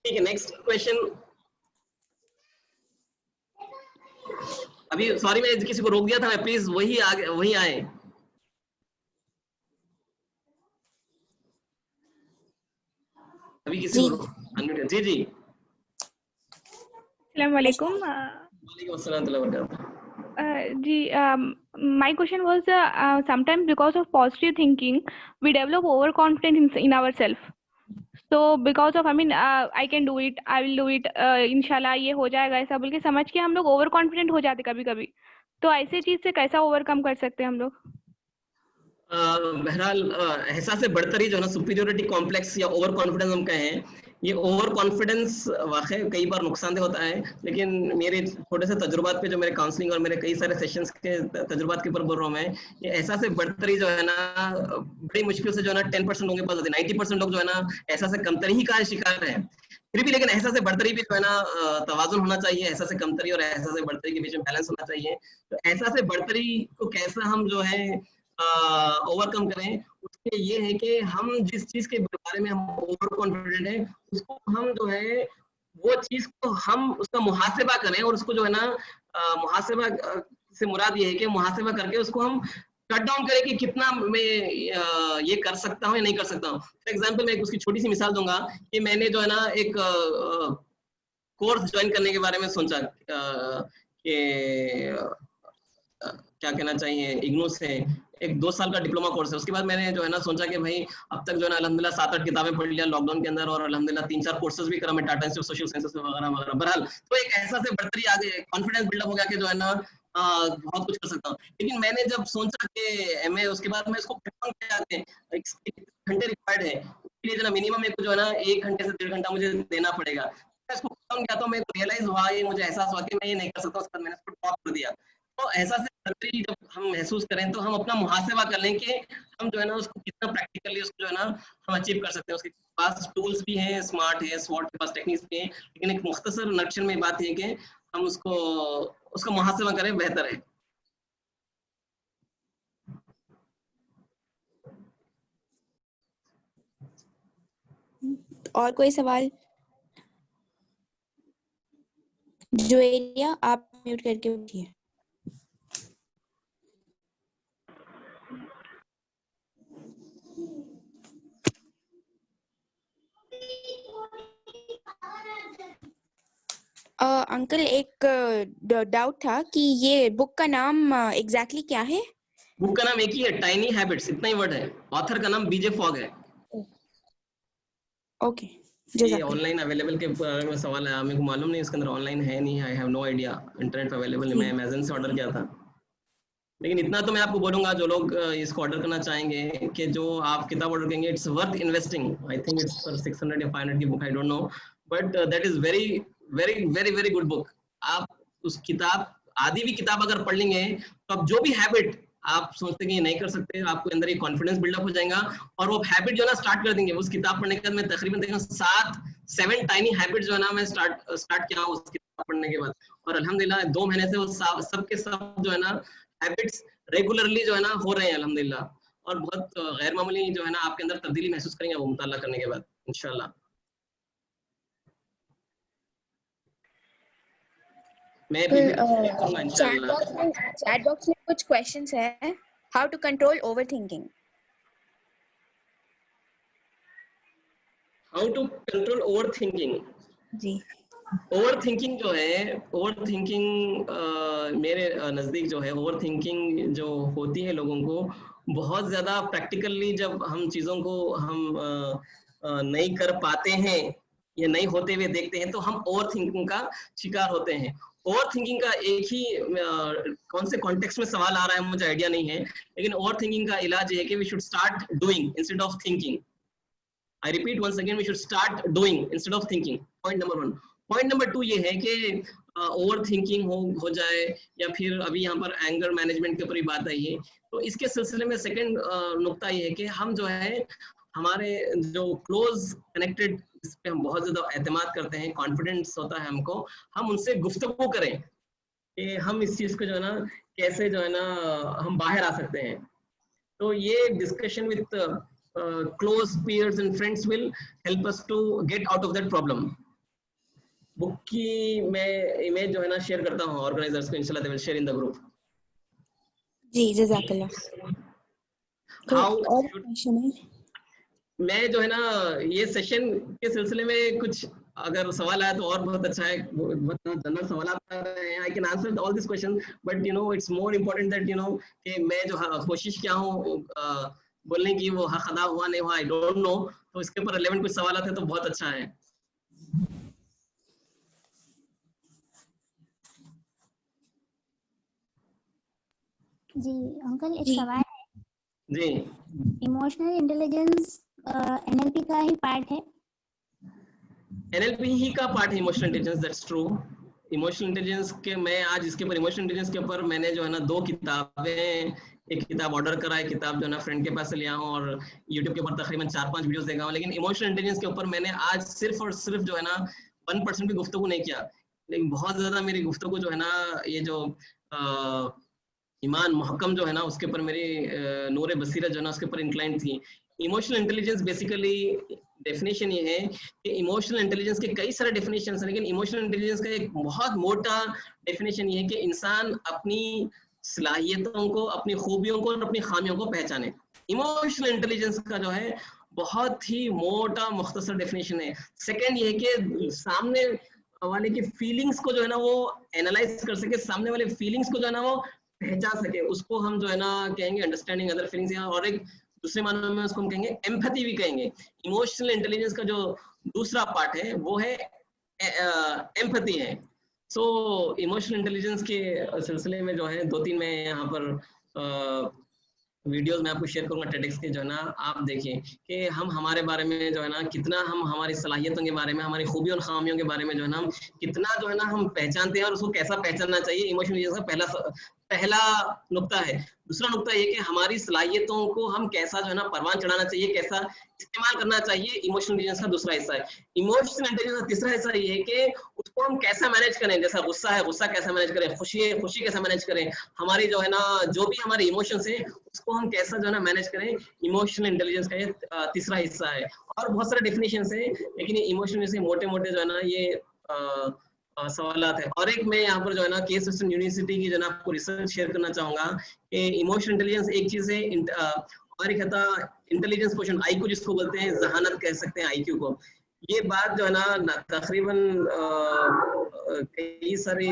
ठीक है, नेक्स्ट क्वेश्चन। अभी सॉरी मैं किसी को रोक दिया था, मैं प्लीज वही आगे वही आए। अभी किसी को अनम्यूट। जी जी, अस्सलाम वालेकुम। वालेकुम अस्सलाम व रहमतुल्लाह। जी, my question was sometimes because of positive thinking we develop overconfidence in ourselves. So because of I can do it, I will do it, इंशाल्लाह ये हो जाएगा, ऐसा बोल के समझ के हम लोग ओवर कॉन्फिडेंट हो जाते कभी कभी। तो ऐसे चीज से कैसा ओवरकम कर सकते हैं हम लोग? बहरहाल एहसास बड़तरी जो है ना, सुपीरियोरिटी कॉम्प्लेक्स या ओवर कॉन्फिडेंस हम कहें, ये ओवर कॉन्फिडेंस वाकई कई बार नुकसानदेह होता है, लेकिन मेरे थोड़े से तजुर्बात पे, जो मेरे काउंसलिंग और मेरे कई सारे सेशंस के तजुर्बात के ऊपर बोल रहा हूँ मैं, ये एहसास बढ़तरी जो है ना बड़ी मुश्किल से जो है ना 10% लोगों के पास होती है। 90% लोग जो है ना एहसास कमतरी ही का शिकार है। फिर भी लेकिन एहसास बढ़तरी भी जो है ना तवाजुन होना चाहिए, एहसास कमतरी और एहसास बढ़तरी के बीच में बैलेंस होना चाहिए। तो एहसास बढ़तरी को कैसा हम जो है ओवरकम करें, उसके ये है कि हम जिस चीज के बारे में हम ओवर कॉन्फिडेंट है, उसको हम जो है वो चीज को हम उसका मुहासिबा करें, और उसको जो है ना मुहासिबा से मुराद ये है कि मुहासिबा करके उसको हम कट डाउन करें कि कितना मैं ये कर सकता हूँ या नहीं कर सकता हूँ। फॉर एग्जाम्पल मैं उसकी छोटी सी मिसाल दूंगा कि मैंने जो है ना एक कोर्स ज्वाइन करने के बारे में सोचा कि क्या कहना चाहिए, इग्नू से एक 2 साल का डिप्लोमा कोर्स है। उसके बाद मैंने जो है ना सोचा कि भाई अब तक जो है ना अल्हम्दुलिल्लाह 7-8 किताबें पढ़ लिया लॉकडाउन के अंदर, और अल्हम्दुलिल्लाह 3-4 कोर्सेज भी करा मैं टाटा इंस्टीट्यूट सोशल साइंसेस वगैरह वगैरह। बहरहाल तो एक ऐसा से बढ़तरी आ गई, कॉन्फिडेंस बिल्डअप हो गया कि जो है ना बहुत कुछ कर सकता हूँ। लेकिन मैंने जब सोचा कि एमए, उसके बाद मैं इसको घंटे रिक्वायर्ड है, उसके लिए जो है मिनिमम मेरे को जो है ना 1 घंटे से 1.5 घंटा मुझे देना पड़ेगा। इसको खत्म किया तो मेरे को रियलाइज हुआ, ये मुझे एहसास हुआ कि मैं ये नहीं कर सकता। उसके बाद मैंने इसको ड्रॉप कर दिया। तो ऐसा से बढ़तरी जब हम महसूस करें तो हम अपना मुहासिबा कर लें कि हम जो है ना उसको कितना प्रैक्टिकली उसको जो है ना हम अचीव कर सकते हैं। उसके पास टूल्स भी हैं, स्मार्ट है, स्वॉट के पास टेक्निक्स भी हैं, लेकिन एक मुख्तसर नक्शल में बात है कि हम उसका मुहासिबा करें, बेहतर है। और कोई सवाल? जोएलिया, आप म्यूट करके उठिए। अंकल, एक डाउट था कि ये बुक का नाम एग्जैक्टली क्या है? बुक का नाम एक ही है, टाइनी हैबिट्स, इतना ही वर्ड है। ऑथर का नाम बीजे फॉग है। ओके, ये ऑनलाइन अवेलेबल के बारे में सवाल है, मेरे को मालूम नहीं इसके अंदर ऑनलाइन है नहीं, I have no idea. Internet पे अवेलेबल है, मैं अमेज़न से ऑर्डर किया था। लेकिन इतना तो मैं आपको बोलूंगा, जो लोग इसको ऑर्डर करना चाहेंगे, कि जो आप किताब ऑर्डर करेंगे, it's worth investing. I think it's for 600 या 500 की book, I don't know, but that is very very very very good book. आप उस किताब, आधी भी किताब अगर पढ़ लेंगे, तो आप जो भी हैबिट आप सोचते हैं कि ये नहीं कर सकते, आपको अंदर ये कॉन्फिडेंस बिल्डअप हो जाएगा, और वो हैबिट जो है ना स्टार्ट कर देंगे। उस किताब पढ़ने के बाद मैं तकरीबन देखा 7 टाइनी हैबिट जो है ना मैं स्टार्ट किया उस किताब पढ़ने के बाद, और अल्हम्दुलिल्लाह 2 महीने से वो सब के सब जो है ना हैबिट्स रेगुलरली जो है ना हो रहे हैं अल्हम्दुलिल्लाह, और बहुत गैर मामूली जो है ना आपके अंदर तब्दीली महसूस करेंगे वो मुताला करने के बाद इंशाल्लाह। मैं भी चैट बॉक्स में कुछ क्वेश्चंस है। How to control overthinking? How to control overthinking? जी, ओवरथिंकिंग जो है, ओवरथिंकिंग मेरे नज़दीक जो है, ओवरथिंकिंग जो होती है लोगों को, बहुत ज़्यादा प्रैक्टिकली जब हम चीज़ों को हम नहीं कर पाते हैं या नहीं होते हुए देखते हैं, तो हम ओवरथिंकिंग का शिकार होते हैं। ओवरथिंकिंग का एक ही कौन से कॉन्टेक्स्ट में सवाल आ रहा है मुझे आइडिया नहीं है, लेकिन ओवरथिंकिंग का इलाज है कि we should start doing instead of thinking. I repeat once again, we should start doing instead of thinking. Point number 1. Point number 2 ये है कि ओवर थिंकिंग हो जाए, या फिर अभी यहाँ पर एंगर मैनेजमेंट के ऊपर ही बात आई है, तो इसके सिलसिले में सेकंड नुकता ये है कि हम जो है हमारे जो क्लोज कनेक्टेड, जिस पे हम बहुत ज्यादा एतमाद करते हैं, कॉन्फिडेंस होता है हमको, हम उनसे गुफ्तगू करें कि हम इस चीज को जो है ना कैसे जो है ना हम बाहर आ सकते हैं। तो ये discussion with close peers and friends will help us to get out of that problem. Book की मैं इमेज जो है ना शेयर करता हूँ ऑर्गेनाइजर्स को, इंशाल्लाह they will share in the group. जी, जज़ाकल्लाह। How और क्वेश्चन है? मैं जो है ना ये सेशन के सिलसिले में कुछ अगर सवाल आया तो और बहुत अच्छा है, बहुत जनरल सवाल आ रहे हैं, I can answer all this question, but you know it's more important that you know कि मैं जो कोशिश किया हूँ बोलने की, वो हक अदा हुआ नहीं हुआ, आई डोंट नो। तो इसके ऊपर रिलेवेंट कुछ सवाल आते हैं तो बहुत अच्छा है। जी अंकल, एक सवाल है जी इमोशनल इंटेलिजेंस एनएलपी का ही पार्ट है। एनएलपी ही का पार्ट है emotional intelligence, that's true. Emotional intelligence के मैं आज इसके ऊपर इमोशनल इंटेलिजेंस के ऊपर मैंने जो है ना 2 किताबें, एक किताब ऑर्डर करा है, किताब जो है ना फ्रेंड के पास से लिया हूँ, और यूट्यूब के ऊपर तकरीबन 4-5 वीडियोस देखा हूँ। लेकिन इमोशनल इंटेलिजेंस के ऊपर मैंने आज सिर्फ और सिर्फ जो है ना 1% भी गुफ्तगू नहीं किया, लेकिन बहुत ज्यादा मेरी गुफ्तगू जो है ना ये जो ईमान मुहक्कम जो है ना उसके ऊपर मेरी नूर बसीरत जो है ना उसके ऊपर इंक्लाइन थी। इमोशनल इंटेलिजेंस बेसिकली डेफिनेशन ये है कि इमोशनल इंटेलिजेंस के कई सारे डेफिनेशंस हैं, लेकिन इमोशनल इंटेलिजेंस का एक बहुत मोटा डेफिनेशन ये है कि इंसान अपनी सलाहियतों को, अपनी खूबियों को और अपनी खामियों को पहचाने। इमोशनल इंटेलिजेंस का जो है बहुत ही मोटा मुख्तसर डेफिनेशन है। सेकंड ये है कि सामने वाले की फीलिंग्स को जो है ना वो एनालाइज कर सके, सामने वाले फीलिंग्स को जो है ना वो पहचान सके, उसको हम जो है ना कहेंगे अंडरस्टैंडिंग अदर फीलिंग्स, और एक दूसरे मानों में उसको हम कहेंगे एम्पैथी भी कहेंगे। इमोशनल इंटेलिजेंस का जो दूसरा पार्ट है वो है एम्पैथी है। सो इमोशनल इंटेलिजेंस के सिलसिले में जो है 2-3 मैं यहाँ पर वीडियोस में आपको शेयर करूंगा टेडेक्स के, जो है ना आप देखिए कि हम हमारे बारे में जो है ना कितना हम हमारी सलाहियतों के बारे में, हमारी खूबियों और खामियों के बारे में जो है ना हम कितना जो है ना हम पहचानते हैं और उसको कैसा पहचानना चाहिए। इमोशनल इंटेलिजेंस का पहला नुक्ता है। दूसरा नुक्ता ये कि हमारी सलाहियतों को हम कैसा जो है ना परवान चढ़ाना चाहिए, कैसा इस्तेमाल करना चाहिए, इमोशनल इंटेलिजेंस का दूसरा हिस्सा है। इमोशनल इंटेलिजेंस का तीसरा हिस्सा ये है कि उसको हम कैसा मैनेज करें, जैसा गुस्सा है, गुस्सा कैसा मैनेज करें, खुशी है, खुशी कैसा मैनेज करें, हमारी जो है ना जो भी हमारे इमोशंस है उसको हम कैसा जो है ना मैनेज करें, इमोशनल इंटेलिजेंस का ये तीसरा हिस्सा है। और बहुत सारे डेफिनेशंस है, लेकिन इमोशनल से मोटे मोटे जो है ना ये सवालात है। और एक मैं यहाँ पर जो है ना केस वेस्टर्न यूनिवर्सिटी की जो है आपको रिसर्च शेयर करना चाहूंगा कि इमोशनल इंटेलिजेंस एक चीज है, और एक था इंटेलिजेंस क्वेश्चन, आईक्यू जिसको बोलते हैं, जहानत कह सकते हैं आईक्यू को। ये बात जो है ना तकरीबन कई सारी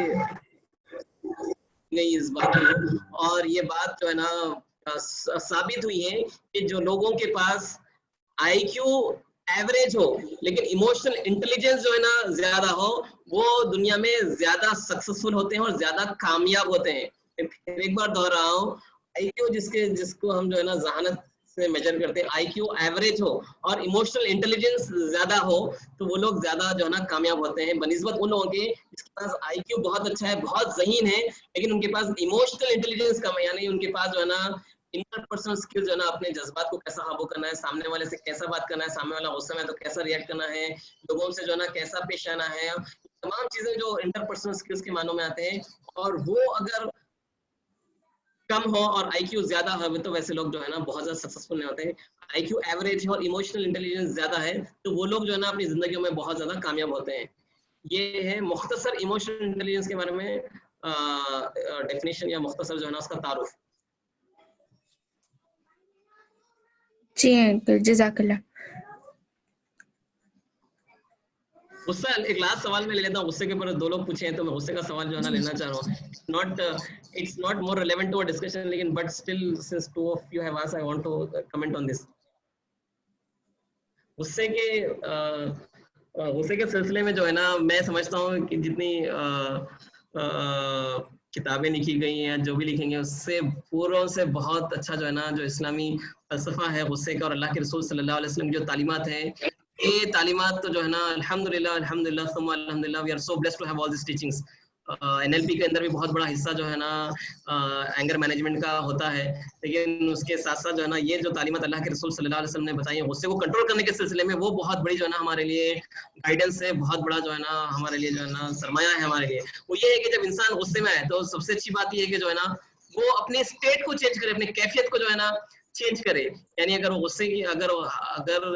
गई इस बात की, और ये बात जो है ना साबित हुई है कि जो लोगों के पास आईक्यू एवरेज हो लेकिन इमोशनल इंटेलिजेंस जो है ना ज्यादा हो, वो दुनिया में ज्यादा सक्सेसफुल होते हैं और ज्यादा कामयाब होते हैं। फिर एक बार दोहराऊं, आईक्यू जिसको हम जो है ना जहानत से मेजर करते हैं, आईक्यू एवरेज हो और इमोशनल इंटेलिजेंस ज्यादा हो तो वो लोग ज्यादा जो है ना कामयाब होते हैं बनिस्बत उन लोगों के जिसके पास आईक्यू बहुत अच्छा है, बहुत ज़हीन है, लेकिन उनके पास इमोशनल इंटेलिजेंस कम है, यानी उनके पास जो है ना इंटरपर्सनल स्किल्स जो है ना अपने जज्बात को कैसा काबू करना है, सामने वाले से कैसा बात करना है, सामने वाला गुस्से में तो कैसा रिएक्ट करना है, लोगों से जो है ना कैसा पेश आना है, तमाम चीजें जो इंटरपर्सनल स्किल्स के मानों में आते हैं। और वो अगर कम हो और आईक्यू ज्यादा हो तो वैसे लोग जो है ना बहुत ज्यादा सक्सेसफुल नहीं होते हैं। आईक्यू एवरेज है और इमोशनल इंटेलिजेंस ज्यादा है तो वो लोग जो है ना अपनी जिंदगी में बहुत ज्यादा कामयाब होते हैं। ये है मुख्तसर इमोशनल इंटेलिजेंस के बारे में डेफिनेशन या मुख्तसर जो है ना उसका तारुफ। जी अंकल, जज़ाकल्लाह। गुस्सा एक लास्ट सवाल में ले लेता हूँ, गुस्से के ऊपर 2 लोग पूछे हैं तो मैं गुस्से का सवाल जो है ना लेना चाह रहा हूँ। It's not more relevant to our discussion, लेकिन but still since 2 of you have asked, I want to comment on this. गुस्से के सिलसिले में जो है ना मैं समझता हूँ कि जितनी किताबें लिखी गई हैं, जो भी लिखेंगे उससे पूरों से बहुत अच्छा जो है ना जो इस्लामी फलसफा है गुस्से का और अल्लाह के रसूल सल्लल्लाहु अलैहि वसल्लम की जो तालीमात हैं, ये तालीमात तो जो है ना अल्हम्दुलिल्लाह सुम्मा अल्हम्दुलिल्लाह, we are so blessed to have all this teachings. NLP के अंदर भी बहुत बड़ा हिस्सा जो है ना एंगर मैनेजमेंट का होता है, लेकिन उसके साथ साथ जो है ना ये जो तालीमात अल्लाह के रसूल सल्लल्लाहु अलैहि वसल्लम ने बताई है गुस्से को कंट्रोल करने के सिलसिले में, वो बहुत बड़ी जो है ना हमारे लिए गाइडेंस है, बहुत बड़ा जो है ना हमारे लिए जो है ना सरमाया है हमारे लिए। वो ये है कि जब इंसान गुस्से में आए तो सबसे अच्छी बात ये है कि जो है ना वो अपने स्टेट को चेंज करे, अपनी कैफियत को जो है ना चेंज करे। यानी अगर वो गुस्से की अगर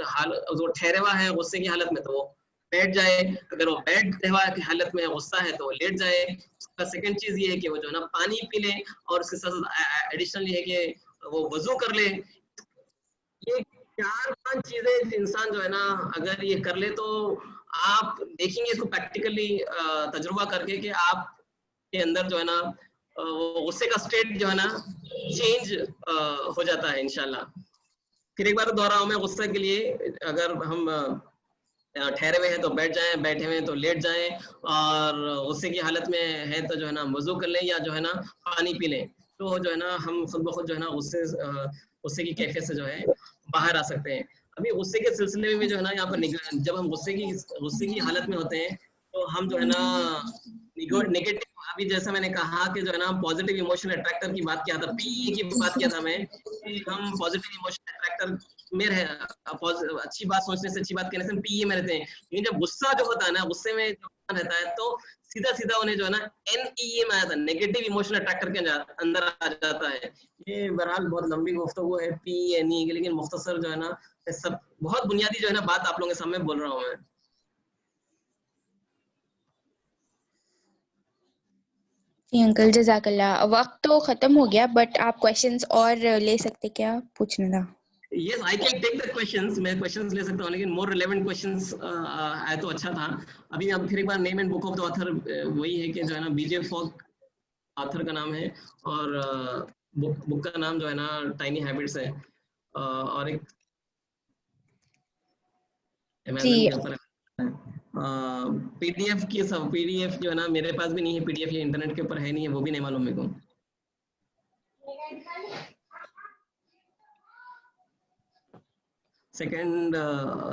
हाल वो ठहरे हुआ है गुस्से की हालत में तो वो बैठ जाए, अगर वो बैठ हुआ की हालत में गुस्सा है तो वो लेट जाए। उसका सेकंड चीज ये है कि वो जो है ना पानी पी ले, और उसके साथ एडिशनल ये है कि वो वजू कर ले। ये 4-5 चीजें इंसान जो है ना अगर ये कर ले तो आप देखेंगे इसको प्रैक्टिकली तजुर्बा करके कि आप के अंदर जो है ना गुस्से का स्टेट जो है ना चेंज हो जाता है इंशाल्लाह। फिर एक बार दोहराऊं मैं, गुस्से के लिए अगर हम ठहरे हुए हैं तो बैठ जाएं, बैठे हुए हैं तो लेट जाएं, और गुस्से की हालत में है तो जो है ना वजू कर लें या जो है ना पानी पी लें, तो जो है ना हम खुद ब खुद जो है ना गुस्से गुस्से की कैफियत से जो है बाहर आ सकते हैं। अभी गुस्से के सिलसिले में जो है ना यहाँ पर जब हम गुस्से की हालत में होते हैं तो हम जो है ना नेगेटिव, अभी जैसा मैंने कहा कि जो है ना पॉजिटिव इमोशनल अट्रैक्टर की बात किया था, पीई की बात किया था मैं, कि हम पॉजिटिव इमोशनल अट्रैक्टर में रहे, अच्छी बात सोचने से, अच्छी बात कहने से पीए में रहते हैं। लेकिन जब गुस्सा जो होता है ना, गुस्से में जो रहता है तो सीधा उन्हें जो है ना एनईए में आता है, नेगेटिव इमोशनल अट्रैक्टर के अंदर आ जाता है। ये बहरहाल बहुत लंबी गुफ्तगू है पीएनई की, लेकिन मुख्तसर जो है ना सब बहुत बुनियादी जो है ना बात आप लोगों के सामने बोल रहा हूँ मैं। जी अंकल, जज़ाकल्लाह। वक्त तो खत्म हो गया, बट आप क्वेश्चंस और ले सकते, क्या पूछना था? Yes, I can take the questions. मैं questions ले सकता हूँ, लेकिन more relevant questions आए तो अच्छा था। अभी अब फिर एक बार name and book of the author वही है कि जो है ना बीजे फॉग ऑथर का नाम है, और बुक का नाम जो है ना टाइनी हैबिट्स है, और एक अमेज़न के ऊपर पीडीएफ की सब पीडीएफ जो है ना मेरे पास भी नहीं है, पीडीएफ ये इंटरनेट के ऊपर है नहीं है, वो भी नहीं मालूम मेरे को। Second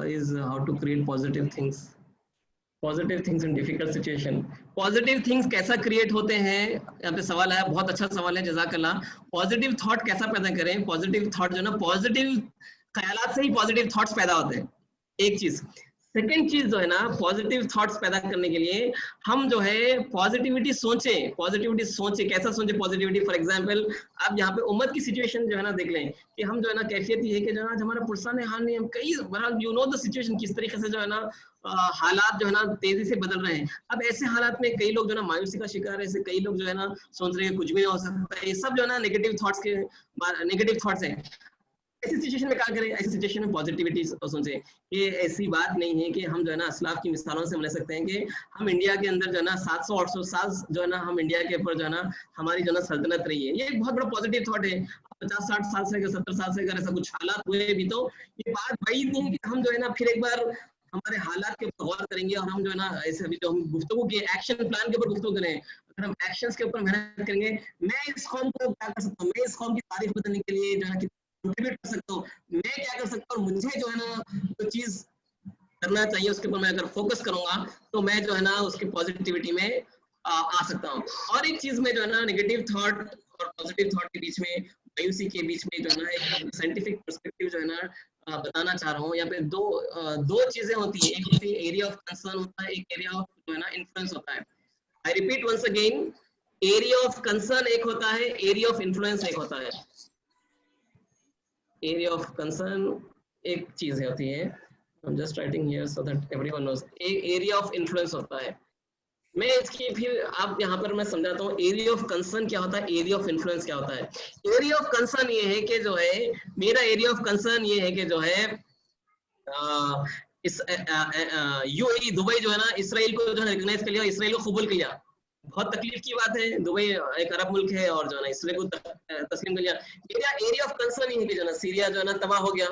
is how to create positive things in difficult situation. Positive things कैसा create होते हैं, यहाँ पे सवाल आया, बहुत अच्छा सवाल है, जज़ाकल्लाह। पॉजिटिव थॉट कैसा पैदा करें? पॉजिटिव थॉट जो है ना, पॉजिटिव ख्यालात से ही पॉजिटिव थॉट्स पैदा होते हैं, एक चीज। सेकेंड चीज जो है ना, पॉजिटिव थॉट्स पैदा करने के लिए हम जो है पॉजिटिविटी सोचें। कैसा सोचें पॉजिटिविटी? फॉर एग्जांपल आप यहाँ पे उम्मत की सिचुएशन जो है ना देख लें कि हम जो है ना कैफियत ये है कि जो है ना हमारा पुरसान हाल नहीं, हम कई बहरहाल यू नो द सिचुएशन, किस तरीके से जो है ना हालात जो है ना तेजी से बदल रहे हैं। अब ऐसे हालात में कई लोग जो है ना मायूसी का शिकार है, ऐसे कई लोग जो है ना सोच रहे हैं कुछ भी हो सकता है। ये सब जो है ना नेगेटिव थॉट्स हैं। ऐसी सिचुएशन में क्या करें? ऐसी सिचुएशन में पॉजिटिविटी सोचें कि ऐसी बात नहीं है कि हम जो है ना असलाफ की मिसालों से हम ले सकते हैं कि हम इंडिया के अंदर जो है ना 700-800 साल जो है ना हम इंडिया के ऊपर जो है ना हमारी जो है ना सल्तनत रही है। ये एक बहुत बड़ा पॉजिटिव थॉट है। 50-60 साल से 70 साल से अगर ऐसा कुछ हालात हुए भी तो ये बात वही नहीं है कि हम जो है ना फिर एक बार हमारे हालात के ऊपर गौर करेंगे और हम जो है ना ऐसे अभी जो हम गुफ्तगू के एक्शन प्लान के ऊपर गुफ्तगू करें, अगर हम एक्शंस के ऊपर मेहनत करेंगे, मैं इस कौम को क्या कर सकता हूँ, मैं इस कौम की तारीफ बताने के लिए जो है ना कंट्रीब्यूट कर सकता हूँ, मैं क्या कर सकता हूँ, मुझे जो है ना जो चीज करना चाहिए उसके ऊपर मैं अगर फोकस करूंगा तो मैं जो है ना उसकी पॉजिटिविटी में आ सकता हूँ। और एक चीज में जो है ना नेगेटिव थॉट और पॉजिटिव थॉट के बीच में, मायूसी के बीच में जो है ना एक साइंटिफिक पर्सपेक्टिव जो है ना बताना चाह रहा हूँ। यहाँ पे दो चीजें होती है, एक होती है एरिया ऑफ कंसर्न होता है, एक एरिया ऑफ जो है ना इन्फ्लुएंस होता है। I repeat once again, area of concern एक होता है, एरिया ऑफ इन्फ्लुएंस एक होता है। एरिया ऑफ कंसर्न एक चीज होती है, I'm just writing here so that everyone knows, एक एरिया ऑफ इन्फ्लुएंस होता है। मैं इसकी फिर आप यहाँ पर मैं समझाता हूँ एरिया ऑफ कंसर्न क्या होता है, एरिया ऑफ इन्फ्लुएंस क्या होता है। एरिया ऑफ कंसर्न ये है कि जो है मेरा एरिया ऑफ कंसर्न ये है कि जो है इस यूएई दुबई जो है ना इसराइल को जो है रिकॉग्नाइज कर लिया, इसराइल को कबूल किया। बहुत तकलीफ की बात है, दुबई एक अरब मुल्क है और जो है ना इसराइल को तस्लीम कर लिया। मेरा एरिया ऑफ कंसर्न ये है कि जो है सीरिया जो है ना तबाह हो गया।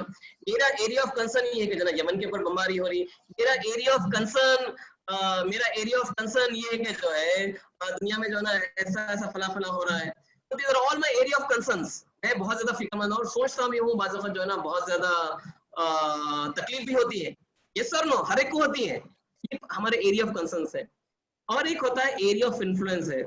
मेरा एरिया ऑफ कंसर्न ये है कि जो है यमन के ऊपर बमबारी हो रही। मेरा एरिया ऑफ कंसर्न ये है कि जो है दुनिया में जो है ना ऐसा फला हो रहा है। तो these are all my area of concerns. मैं बहुत ज्यादा फिक्रमंद और सोचता भी हूँ, बाज़ वक़्त जो है ना बहुत ज्यादा तकलीफ भी होती है, ये सर नो हर एक को होती है, ये हमारे एरिया ऑफ कंसर्न्स है। और एक होता है एरिया ऑफ इन्फ्लुएंस है।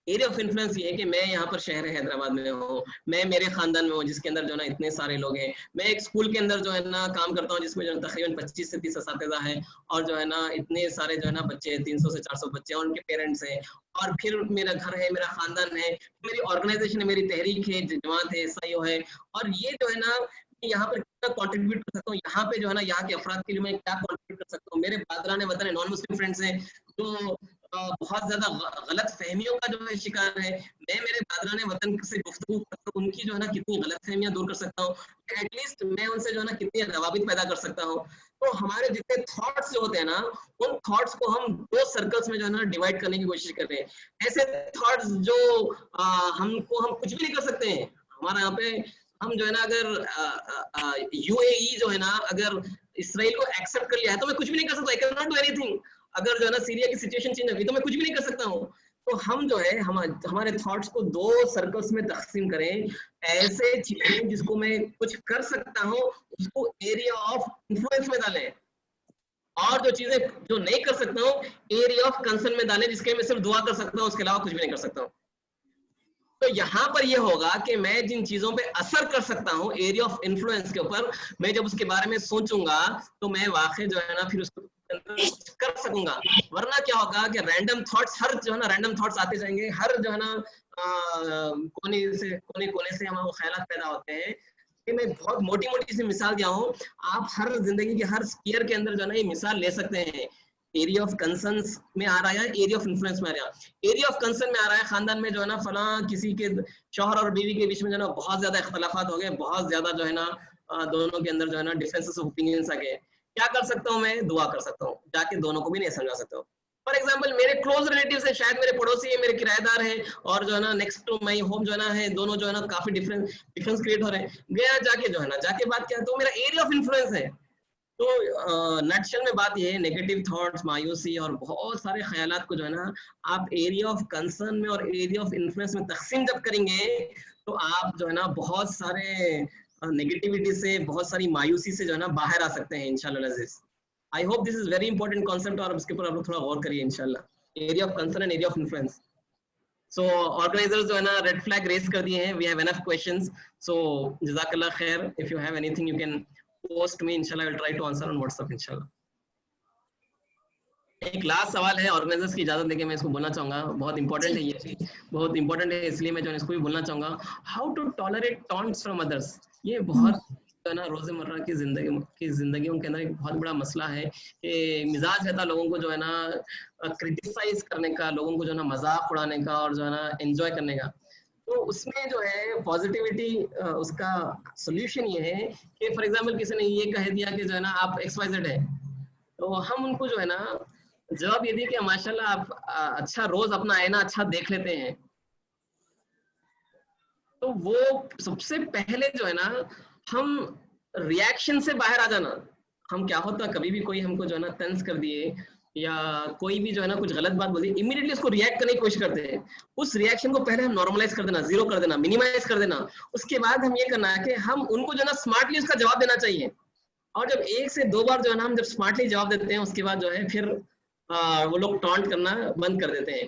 एरिया ऑफ इन्फ्लुएंस ये है कि मैं यहाँ पर शहर हैदराबाद में हूँ, मैं मेरे खानदान में हूँ जिसके अंदर जो है ना इतने सारे लोग हैं। मैं एक स्कूल के अंदर जो है ना काम करता हूँ जिसमें जो है तकरीबन 25 से 30 असातिज़ा हैं और जो है ना इतने सारे जो है ना बच्चे 300 से 400 बच्चे और उनके पेरेंट्स हैं। और फिर मेरा घर है, मेरा खानदान है, मेरी ऑर्गेनाइजेशन है, मेरी तहरीक है, जमात है, एसआईओ है। और ये जो है ना यहाँ पर कितना कंट्रीब्यूट कर सकता हूँ, यहाँ पे जो है ना यहाँ के अफराद के लिए मैं क्या कंट्रीब्यूट कर सकता हूँ। मेरे बादरान वतन है, नॉन मुस्लिम फ्रेंड्स हैं जो बहुत ज्यादा गलत फहमियों का जो है शिकार है। मैं मेरे बादरान वतन से गुफ्तगू करता हूँ, उनकी जो है ना कितनी गलत फहमियां दूर कर सकता हूँ, एटलीस्ट मैं उनसे जो है ना कितनी रवाबित पैदा कर सकता हूँ। तो हमारे जितने थॉट्स जो होते हैं ना, उन थॉट्स को हम 2 सर्कल्स में जो है ना डिवाइड करने की कोशिश कर रहे हैं। ऐसे थॉट्स जो हम कुछ भी नहीं कर सकते हैं। हमारा यहाँ पे हम जो है ना अगर यूएई जो है ना अगर इसराइल को एक्सेप्ट कर लिया है तो मैं कुछ भी नहीं कर सकता, आई कैन नॉट डू एनीथिंग। अगर जो है ना सीरिया की सिचुएशन चेंज होगी तो मैं कुछ भी नहीं कर सकता हूँ। तो हम जो है हमारे थॉट्स को 2 सर्कल्स में तकसीम करें। ऐसे चीजें जिसको मैं कुछ कर सकता हूँ उसको एरिया ऑफ इन्फ्लुएंस में डालें, और जो चीजें जो नहीं कर सकता हूँ एरिया ऑफ कंसर्न में डालें, जिसके मैं सिर्फ दुआ कर सकता हूँ, उसके अलावा कुछ भी नहीं कर सकता हूँ। तो यहाँ पर ये होगा कि मैं जिन चीजों पे असर कर सकता हूँ एरिया ऑफ इन्फ्लुएंस के ऊपर, मैं जब उसके बारे में सोचूंगा तो मैं वाकई जो है ना फिर उसको कर सकूंगा। वरना क्या होगा कि रैंडम थॉट्स, हर जो है ना रैंडम थॉट्स आते जाएंगे, हर जो है ना कोने कोने से हमारे ख्यालात पैदा होते हैं। कि मैं बहुत मोटी मोटी सी मिसाल दिया हूँ, आप हर जिंदगी के हर स्फीयर के अंदर जो है ना ये मिसाल ले सकते हैं। एरिया ऑफ कंसर्न्स में आ रहा है, एरिया ऑफ इन्फ्लुएंस में आ रहा है। एरिया ऑफ कंसर्न में आ रहा है, खानदान में जो है ना फला किसी के शौहर और बीवी के बीच में जो है ना बहुत ज्यादा इख्तलाफात हो गए, बहुत ज्यादा जो है ना दोनों के अंदर जो है ना डिफरेंसेस ऑफ ओपिनियंस आ गए। क्या कर सकता हूँ मैं? दुआ कर सकता हूँ, जाके दोनों को भी नहीं समझा सकता हूँ। फॉर एग्जाम्पल मेरे क्लोज रिलेटिव्स है, शायद मेरे पड़ोसी है, मेरे किराएदार है, और जो है ना नेक्स्ट टू माई होम जो है ना है, दोनों जो है ना काफी डिफरेंस क्रिएट हो रहे हैं। गया जाके जो है ना जाके बात किया तो मेरा एरिया ऑफ इन्फ्लुएंस है। तो नटशल में बात ये है, नेगेटिव थॉट्स, मायूसी और बहुत सारे ख्यालात को जो है ना आप एरिया ऑफ कंसर्न में और एरिया ऑफ इन्फ्लुएंस में तकसीम जब करेंगे तो आप जो है ना बहुत सारे नेगेटिविटी से, बहुत सारी मायूसी से जो है ना बाहर आ सकते हैं इंशाल्लाह अज़ीज़। I hope this is very important concept, और इसके ऊपर आप लोग थोड़ा गौर करिए इंशाल्लाह। Area of concern and area of influence. So organizers जो है ना रेड फ्लैग रेज कर दिए हैं, we have enough questions, so जज़ाकल्लाह खैर। If you have anything you can post me, इंशाल्लाह I will try to answer on WhatsApp इंशाल्लाह। एक लास्ट सवाल है, ऑर्गेनाइजर्स की इजाजत लेके मैं इसको बोलना चाहूंगा, बहुत इंपॉर्टेंट है, ये बहुत इंपॉर्टेंट है, इसलिए मैं जो इसको भी बोलना चाहूंगा। How to tolerate taunts from others. ये बहुत जो ना रोजमर्रा की जिंदगियों के अंदर एक बहुत बड़ा मसला है कि मिजाज रहता लोगों को जो है ना क्रिटिसाइज करने का, लोगों को जो है ना मजाक उड़ाने का और जो है ना एंजॉय करने का। तो उसमें जो है पॉजिटिविटी, उसका सोल्यूशन ये है कि फॉर एग्जांपल किसी ने ये कह दिया कि जो है ना आप XYZ है, तो हम उनको जो है ना जवाब ये दिए कि माशाल्लाह आप अच्छा रोज अपना आईना अच्छा देख लेते हैं। तो वो सबसे पहले जो है ना हम रिएक्शन से बाहर आ जाना। हम क्या होता कभी भी कोई हमको जो है ना तंज कर दिए या कोई भी जो है ना कुछ गलत बात बोली, इमीडिएटली उसको रिएक्ट करने की कोशिश करते हैं। उस रिएक्शन को पहले हम नॉर्मलाइज कर देना, जीरो कर देना, मिनिमाइज कर देना। उसके बाद हम ये करना है कि हम उनको जो है ना स्मार्टली उसका जवाब देना चाहिए। और जब 1 से 2 बार जो है ना हम जब स्मार्टली जवाब देते हैं, उसके बाद जो है फिर वो लोग टॉन्ट करना बंद कर देते हैं।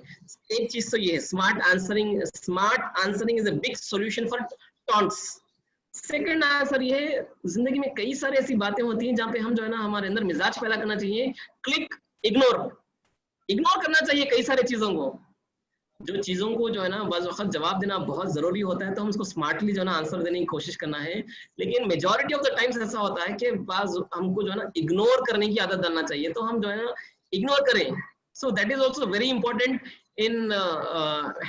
एक चीज तो ये है, smart answering is a big solution for taunts. Second answer ये है, जिंदगी में कई सारी ऐसी बातें होती हैं जहाँ पे हम जो है ना हमारे अंदर मिजाज पैदा करना चाहिए। क्लिक, इग्नोर करना चाहिए कई सारी चीजों को। जो चीजों को जो है ना बाज़ वक़्त जवाब देना बहुत जरूरी होता है, तो हम उसको स्मार्टली जो है ना आंसर देने की कोशिश करना है। लेकिन मेजॉरिटी ऑफ द टाइम्स ऐसा होता है कि बाज़ हमको जो है ना इग्नोर करने की आदत डालना चाहिए, तो हम जो है ना इग्नोर करें। So that is also very important in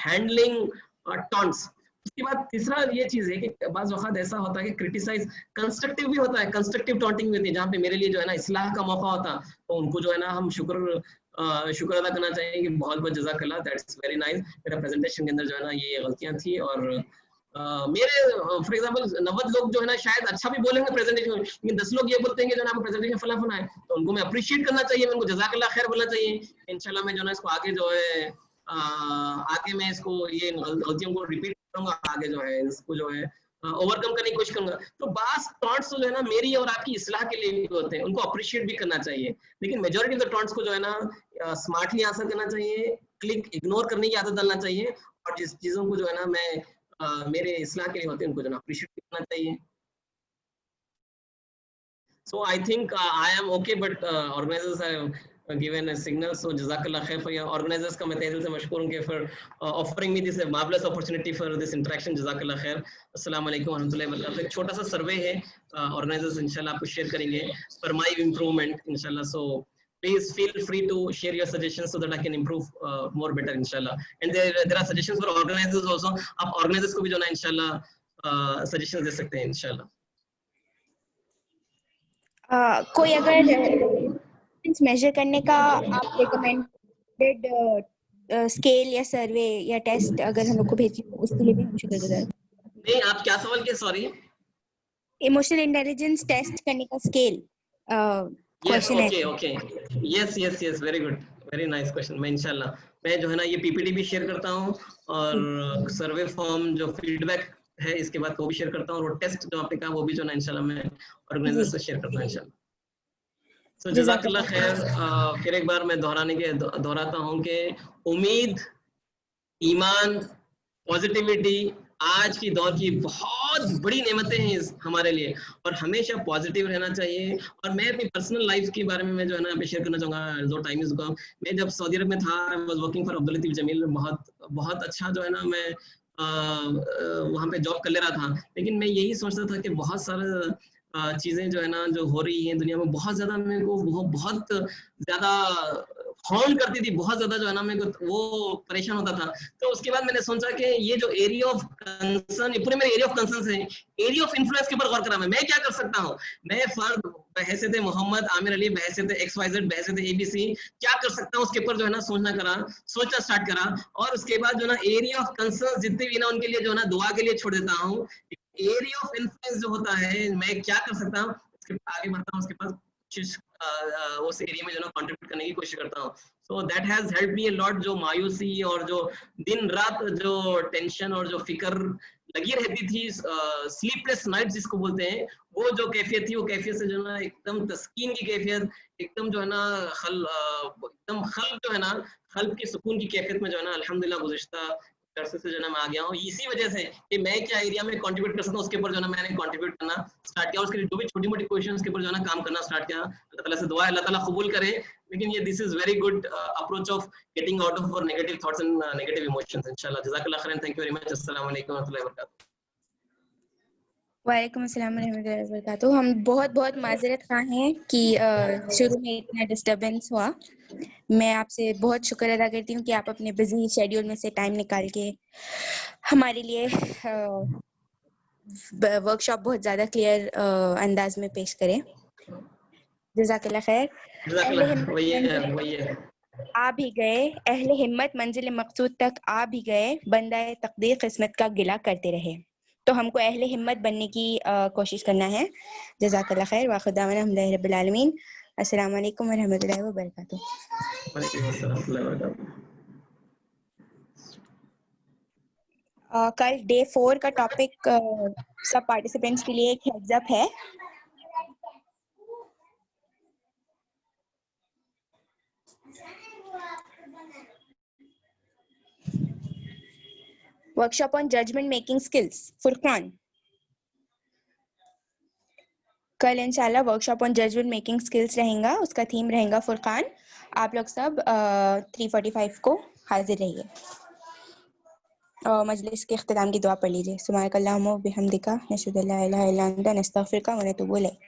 handling taunts. उसके बाद तीसरा ये चीज है कि बाज़ वक़्त ऐसा होता है कि क्रिटिसाइज कंस्ट्रक्टिव भी होता है, कंस्ट्रक्टिव टॉन्टिंग भी होती है, जहाँ पे मेरे लिए जो है ना इस्लाह का मौका होता, तो उनको जो है ना हम शुक्र अदा करना चाहिए कि बहुत बहुत जज़ाकल्लाह, दैट्स वेरी नाइस। मेरा प्रेजेंटेशन के अंदर जो है ना ये गलतियां थी, और मेरे फॉर एग्जांपल 90 लोग जो है ना शायद अच्छा भी बोलेंगे प्रेजेंटेशन में, लेकिन 10 लोग ये बोलते हैं कि जो है ना प्रेजेंटेशन फला फला है, तो उनको मैं अप्रिशिएट करना चाहिए, मैं उनको जज़ाकल्लाह खैर बोलना चाहिए। इंशाल्लाह मैं जो है ना इसको आगे जो है आगे मैं इसको ये गलतियों को रिपीट करूंगा, आगे जो है इसको जो है ओवरकम करने की कोशिश करूंगा। तो बास टॉन्ट्स जो है ना मेरी और आपकी इस्लाह के लिए भी होते हैं, उनको अप्रिशिएट भी करना चाहिए। लेकिन मेजॉरिटी ऑफ द टॉन्ट्स को जो है ना स्मार्टली आंसर करना चाहिए, क्लिक इग्नोर करने की आदत डालना चाहिए, और जिस चीजों को जो है ना मैं मेरे इस्लाह के लिए होते हैं उनको जो है ना अप्रिशिएट करना चाहिए। So I think I am okay, but organizers have given a signal. So Jazakallah khair for your organizers का मैं तहे दिल से मशकूर हूँ for offering me this marvelous opportunity for this interaction. Jazakallah khair. Assalamu alaikum wa rahmatullahi wa barakatuh. एक छोटा सा सर्वे है, organizers इंशाल्लाह आपको शेयर करेंगे for my improvement इंशाल्लाह. So please feel free to share your suggestions so that I can improve more better inshallah. And there are suggestions for organizers also. आप organizers को भी जो ना इंशाल्लाह suggestions दे सकते हैं इंशाल्लाह. कोई अगर मेजर करने का आप रिकमेंडेड स्केल या सर्वे या टेस्ट अगर हम लोग को भेजिए, उसके लिए भी हम शुक्रिया। नहीं, आप क्या सवाल किए? सॉरी। इमोशनल इंटेलिजेंस टेस्ट करने का स्केल क्वेश्चन है। Okay, yes, very good. Very nice question. मैं इंशाल्लाह मैं जो है ना ये पीपीटी भी शेयर करता हूँ और सर्वे फॉर्म जो फीडबैक है इसके बाद वो भी शेयर करता हूँ, और वो टेस्ट जो आपने कहा वो भी जो है ना इंशाल्लाह मैं ऑर्गेनाइजर से शेयर करता हूँ इंशाल्लाह। सो जज़ाकल्लाह खैर। फिर एक बार मैं दोहराता हूँ कि उम्मीद, ईमान, पॉजिटिविटी आज की दौर की बहुत बड़ी नेमतें हैं हमारे लिए, और हमेशा पॉजिटिव रहना चाहिए। और मैं अपनी पर्सनल लाइफ के बारे में मैं जो है ना यहाँ पे शेयर करना चाहूँगा। जो टाइम इज गॉन, मैं जब सऊदी अरब में था, I was working for Abdul Latif Jameel. बहुत अच्छा जो है ना मैं वहाँ पे जॉब कर ले रहा था, लेकिन मैं यही सोचता था कि बहुत सारा चीज़ें जो है ना जो हो रही हैं दुनिया में, बहुत ज़्यादा मेरे को बहुत ज़्यादा हॉर्न करती थी, बहुत ज़्यादा जो है ना मेरे को वो परेशान होता था। तो उसके बाद मैंने सोचा कि ये जो एरिया ऑफ कंसर्न, ये पूरे मेरे एरिया ऑफ कंसर्न है, एरिया ऑफ इन्फ्लुएंस के ऊपर गौर करा। मैं क्या कर सकता हूँ, मैं फर्द बहैसियत मोहम्मद आमिर अली, बहैसियत XYZ, बहैसियत ABC क्या कर सकता हूँ, उसके ऊपर जो है ना सोचना स्टार्ट करा। और उसके बाद जो है ना एरिया ऑफ कंसर्न जितने भी ना उनके लिए जो है ना दुआ के लिए छोड़ देता हूँ। एरिया ऑफ इन्फ्लुएंस जो होता है, मैं क्या कर सकता हूँ उसके आगे बढ़ता हूँ, उसके पास उस एरिया में जो है ना कंट्रीब्यूट करने की कोशिश करता हूँ। So that has help me a lot. जो मायूसी और जो दिन रात जो टेंशन और जो फिक्र लगी रहती थी, स्लीपलेस नाइट जिसको बोलते हैं, वो जो कैफियत थी, वो कैफियत से जो है ना एकदम तस्कीन की कैफियत, एकदम जो है ना एकदम खल्ब जो है ना खल्ब की सुकून की कैफियत में जो है ना अल्हम्दुलिल्लाह गुज़िश्ता अरसे से जो है ना मैं आ गया हूँ। इसी वजह से कि मैं क्या एरिया में कंट्रीब्यूट कर सकता हूँ उसके ऊपर जो है ना मैंने कंट्रीब्यूट करना स्टार्ट किया। उसके लिए जो भी छोटी मोटी क्वेश्चंस के ऊपर जो है ना काम करना स्टार्ट किया। अल्लाह ताला से दुआ है अल्लाह ताला कबूल करे। लेकिन ये this is very good approach of getting out of our negative thoughts and negative emotions इंशाल्लाह। जज़ाकल्लाह खैरन, थैंक यू वेरी मच। अस्सलाम वालेकुम व रहमतुल्लाहि व बरकातहू। वालेकुम अस्सलाम रहमतुल्लाहि व बरकातहू। हम बहुत माजरत खां हैं कि शुरू में इतना डिस्टरबेंस हुआ। मैं आपसे बहुत शुक्र अदा करती हूँ कि आप अपने बिजी शेड्यूल में से टाइम निकाल के हमारे लिए वर्कशॉप बहुत ज़्यादा क्लियर अंदाज में पेश करें। जज़ाकल्लाह खैर। वही है आ भी गए अहले हिम्मत मंजिल मकसूद तक, आ भी गए बंदाए तकदीर किस्मत का गिला करते रहे। तो हमको अहले हिम्मत बनने की कोशिश करना है। जज़ाकल्लाह खैर। व खुदावना अल्हम्दुलिल्लाहि रब्बिल आलमीन। अस्सलाम वालेकुम व रहमतुल्लाहि व बरकातहू। वालेकुम अस्सलाम व रहमतुल्लाहि व बरकातहू। कल डे 4 का टॉपिक सब पार्टिसिपेंट्स के लिए एक हेड्स अप है। Workshop on judgement making skills Furqan. कल इंशाल्लाह workshop on judgement making skills रहेगा, उसका थीम रहेगा फुरकान। आप लोग सब 3:45 को हाजिर रहिए। मजलिस के इख्तिताम की दुआ पढ़ लीजिए। सुब्हानकल्लाहुम्मा व बिहम्दिका नशहदु अल्ला इलाहा इल्ला अंता नस्तगफिरुका व नतूबु इलैक।